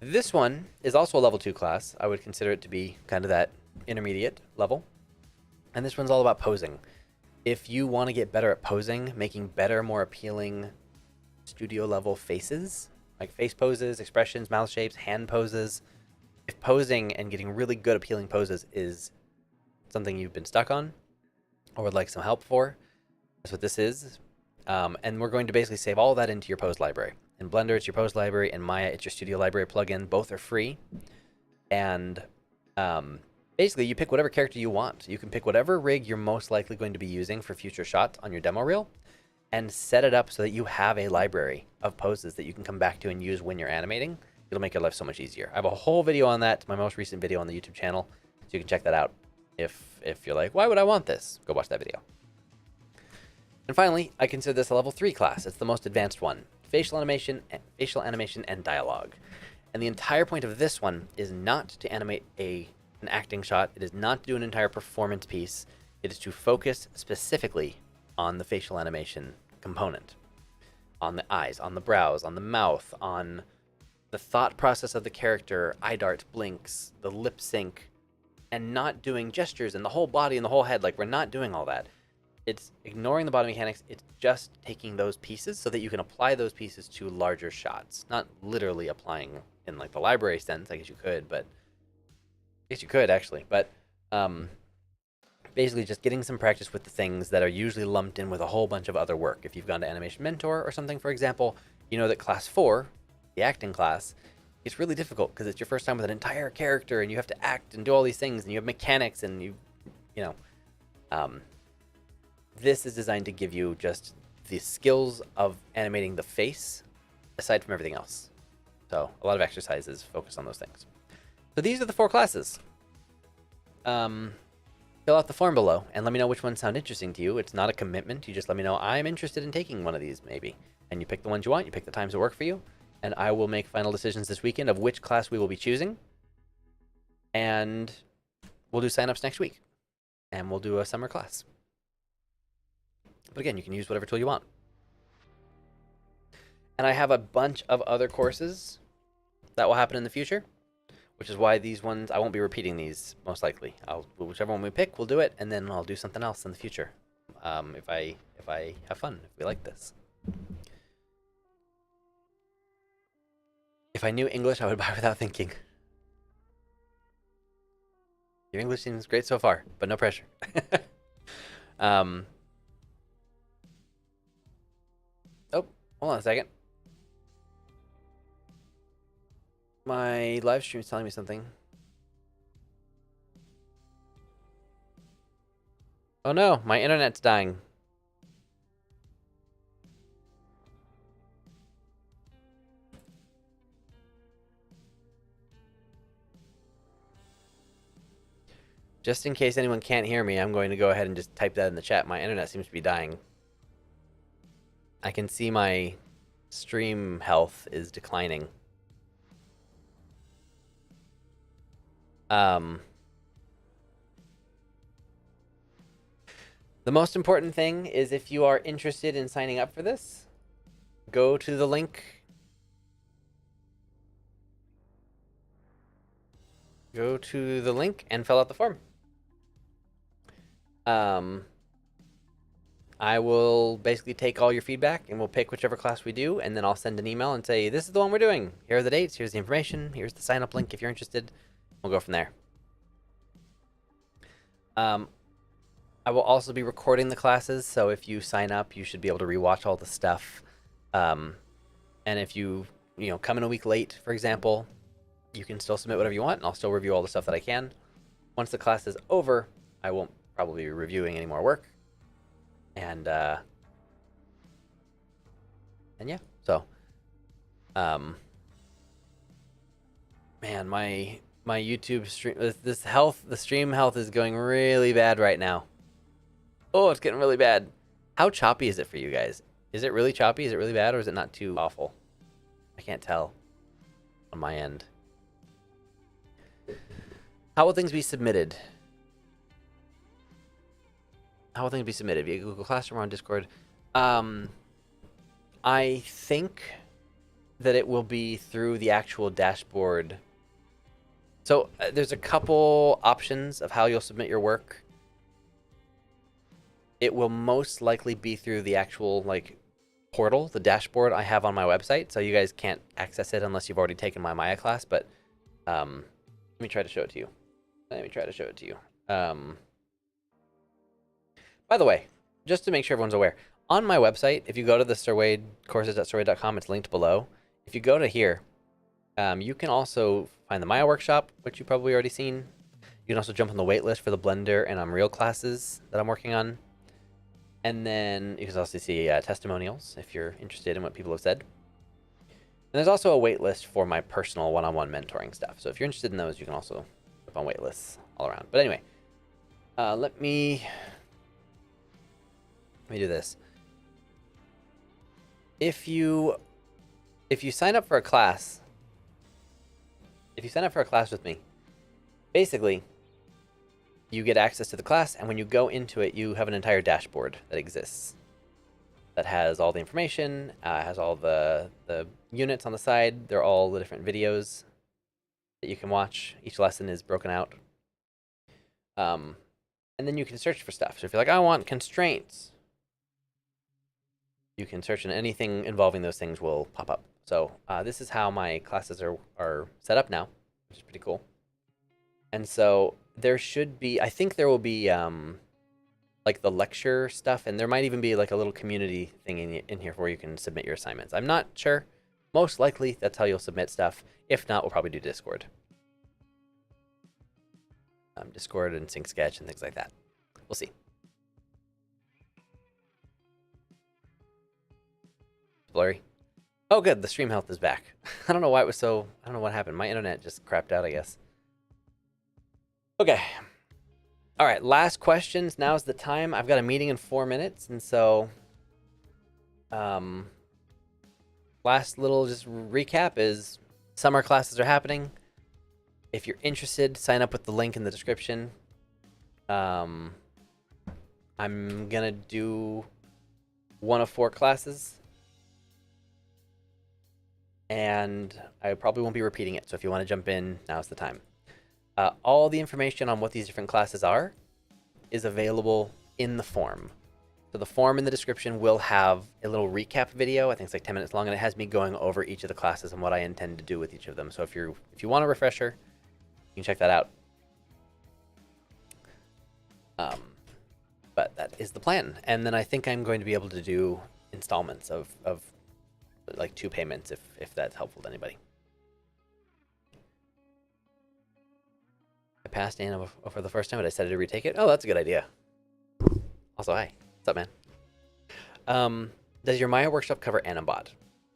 This one is also a level 2 class. I would consider it to be kind of that intermediate level. And this one's all about posing. If you want to get better at posing, making better, more appealing studio level faces, like face poses, expressions, mouth shapes, hand poses. If posing and getting really good appealing poses is something you've been stuck on or would like some help for, that's what this is. And we're going to basically save all that into your pose library. In Blender, it's your pose library. In Maya, it's your studio library plugin. Both are free. And basically, you pick whatever character you want. You can pick whatever rig you're most likely going to be using for future shots on your demo reel and set it up so that you have a library of poses that you can come back to and use when you're animating. It'll make your life so much easier. I have a whole video on that. It's my most recent video on the YouTube channel, so you can check that out. If you're like, why would I want this? Go watch that video. And finally, I consider this a level 3 class. It's the most advanced one. Facial animation and dialogue. And the entire point of this one is not to animate an acting shot. It is not to do an entire performance piece. It is to focus specifically on the facial animation component. On the eyes, on the brows, on the mouth, on the thought process of the character, eye darts, blinks, the lip sync, and not doing gestures and the whole body and the whole head. Like, we're not doing all that. It's ignoring the body mechanics. It's just taking those pieces so that you can apply those pieces to larger shots. Not literally applying in like the library sense. I guess you could, but I guess you could actually. But basically just getting some practice with the things that are usually lumped in with a whole bunch of other work. If you've gone to Animation Mentor or something, for example, you know that class 4, the acting class, it's really difficult because it's your first time with an entire character and you have to act and do all these things and you have mechanics and you know, this is designed to give you just the skills of animating the face aside from everything else. So a lot of exercises focus on those things. So these are the 4 classes. Fill out the form below and let me know which ones sound interesting to you. It's not a commitment. You just let me know I'm interested in taking one of these maybe. And you pick the ones you want. You pick the times that work for you. And I will make final decisions this weekend of which class we will be choosing. And we'll do signups next week. And we'll do a summer class. But again, you can use whatever tool you want. And I have a bunch of other courses that will happen in the future, which is why these ones, I won't be repeating these most likely. Whichever one we pick, we'll do it, and then I'll do something else in the future. If I have fun, if we like this. If I knew English, I would buy without thinking. Your English seems great so far, but no pressure. Oh, hold on a second. My live stream is telling me something. Oh no, my internet's dying. Just in case anyone can't hear me, I'm going to go ahead and just type that in the chat. My internet seems to be dying. I can see my stream health is declining. The most important thing is if you are interested in signing up for this, go to the link. Go to the link and fill out the form. I will basically take all your feedback and we'll pick whichever class we do, and then I'll send an email and say, this is the one we're doing. Here are the dates, here's the information, here's the sign up link if you're interested. We'll go from there. I will also be recording the classes, so if you sign up, you should be able to rewatch all the stuff. And if you come in a week late, for example, you can still submit whatever you want, and I'll still review all the stuff that I can. Once the class is over, I won't probably be reviewing any more work. And yeah, so man, my YouTube stream, the stream health is going really bad right now. Oh, it's getting really bad. How choppy is it for you guys? Is it really choppy? Is it really bad, or is it not too awful? I can't tell on my end. How will things be submitted? How will things be submitted? Via Google Classroom or on Discord? I think that it will be through the actual dashboard. So there's a couple options of how you'll submit your work. It will most likely be through the actual portal, the dashboard I have on my website. So you guys can't access it unless you've already taken my Maya class. But let me try to show it to you. By the way, just to make sure everyone's aware, on my website, if you go to the courses.surwade.com, it's linked below. If you go to here, you can also find the Maya workshop, which you've probably already seen. You can also jump on the waitlist for the Blender and Unreal classes that I'm working on. And then you can also see testimonials if you're interested in what people have said. And there's also a waitlist for my personal one-on-one mentoring stuff. So if you're interested in those, you can also jump on waitlists all around. But anyway, Let me do this. If you sign up for a class, with me, basically you get access to the class, and when you go into it, you have an entire dashboard that exists that has all the information, has all the units on the side. They're all the different videos that you can watch. Each lesson is broken out. And then you can search for stuff. So if you're like, I want constraints, you can search, and anything involving those things will pop up. So this is how my classes are set up now, which is pretty cool. And so there should be, I think there will be like the lecture stuff, and there might even be like a little community thing in here where you can submit your assignments. I'm not sure. Most likely that's how you'll submit stuff. If not, we'll probably do Discord. Discord and Sync Sketch and things like that. We'll see. Blurry. Oh, good. The stream health is back. I don't know why it was so. I don't know what happened. My internet just crapped out, I guess. Okay. All right. Last questions. Now's the time. I've got a meeting in 4 minutes, and so, last little just recap is summer classes are happening. If you're interested, sign up with the link in the description. I'm gonna do 1 of 4 classes, and I probably won't be repeating it. So if you want to jump in, now's the time. All the information on what these different classes are is available in the form. So the form in the description will have a little recap video. I think it's like 10 minutes long, and it has me going over each of the classes and what I intend to do with each of them. So if you want a refresher, you can check that out. But that is the plan. And then I think I'm going to be able to do installments of like 2 payments if that's helpful to anybody. I passed Anna for the first time, but I decided to retake it. Oh, that's a good idea. Also, hi. What's up, man? Does your Maya workshop cover Animbot?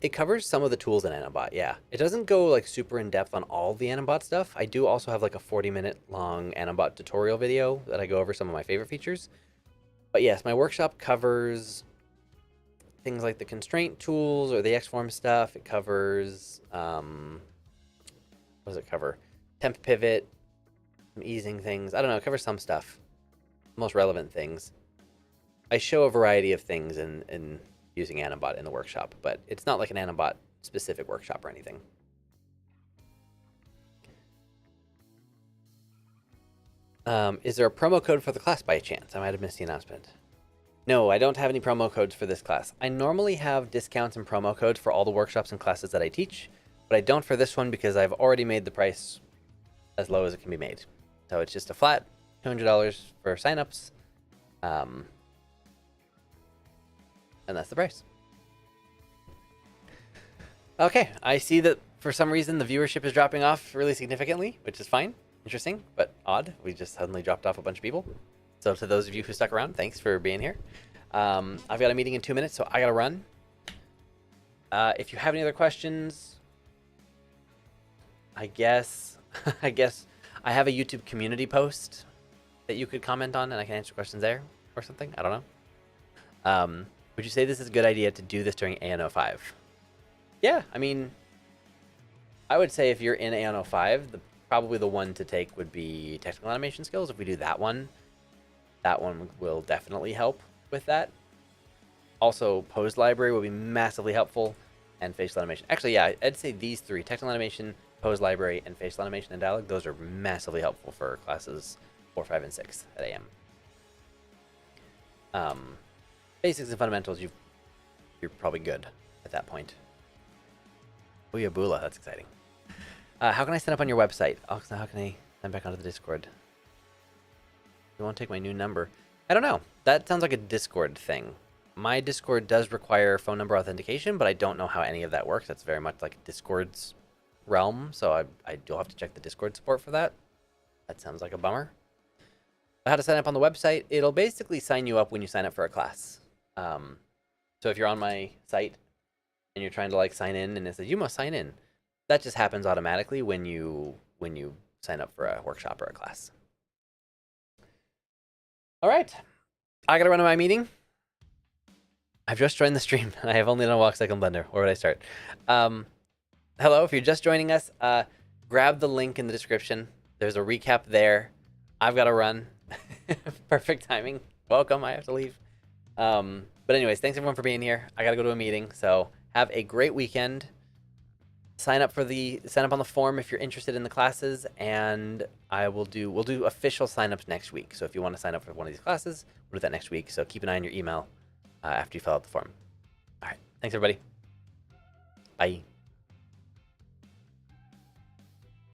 It covers some of the tools in Animbot, yeah. It doesn't go like super in depth on all the Animbot stuff. I do also have like a 40-minute long Animbot tutorial video that I go over some of my favorite features. But yes, my workshop covers things like the constraint tools or the Xform stuff. It covers, what does it cover? Temp pivot, some easing things. I don't know, it covers some stuff. Most relevant things. I show a variety of things in using Animbot in the workshop, but it's not like an Animbot specific workshop or anything. Is there a promo code for the class by chance? I might have missed the announcement. No, I don't have any promo codes for this class. I normally have discounts and promo codes for all the workshops and classes that I teach, but I don't for this one because I've already made the price as low as it can be made. So it's just a flat $200 for signups. And that's the price. Okay, I see that for some reason the viewership is dropping off really significantly, which is fine. Interesting, but odd. We just suddenly dropped off a bunch of people. So to those of you who stuck around, thanks for being here. I've got a meeting in 2 minutes, so I gotta run. If you have any other questions, I guess I have a YouTube community post that you could comment on, and I can answer questions there or something. I don't know. Would you say this is a good idea to do this during AN05? Yeah, I mean, I would say if you're in AN05, probably the one to take would be technical animation skills. If we do that one will definitely help with that. Also, pose library will be massively helpful, and facial animation. Actually, yeah, I'd say these 3, technical animation, pose library, and facial animation and dialogue, those are massively helpful for classes 4, 5, and 6 at AM. Basics and fundamentals, you're probably good at that point. Booyah, that's exciting. How can I sign up on your website? Oh, how can I sign back onto the Discord? You won't take my new number. I don't know. That sounds like a Discord thing. My Discord does require phone number authentication, but I don't know how any of that works. That's very much like Discord's realm, so I do have to check the Discord support for that. That sounds like a bummer. How to sign up on the website? It'll basically sign you up when you sign up for a class. So if you're on my site and you're trying to like sign in and it says you must sign in, that just happens automatically when you sign up for a workshop or a class. All right. I gotta run to my meeting. I've just joined the stream and I have only done a walk second blender. Where would I start? Hello, if you're just joining us, grab the link in the description. There's a recap there. I've got to run. Perfect timing. Welcome. I have to leave. But anyways, thanks everyone for being here. I got to go to a meeting, so have a great weekend. Sign up on the form if you're interested in the classes, and we'll do official signups next week. So if you want to sign up for one of these classes, we'll do that next week. So keep an eye on your email after you fill out the form. All right. Thanks everybody. Bye.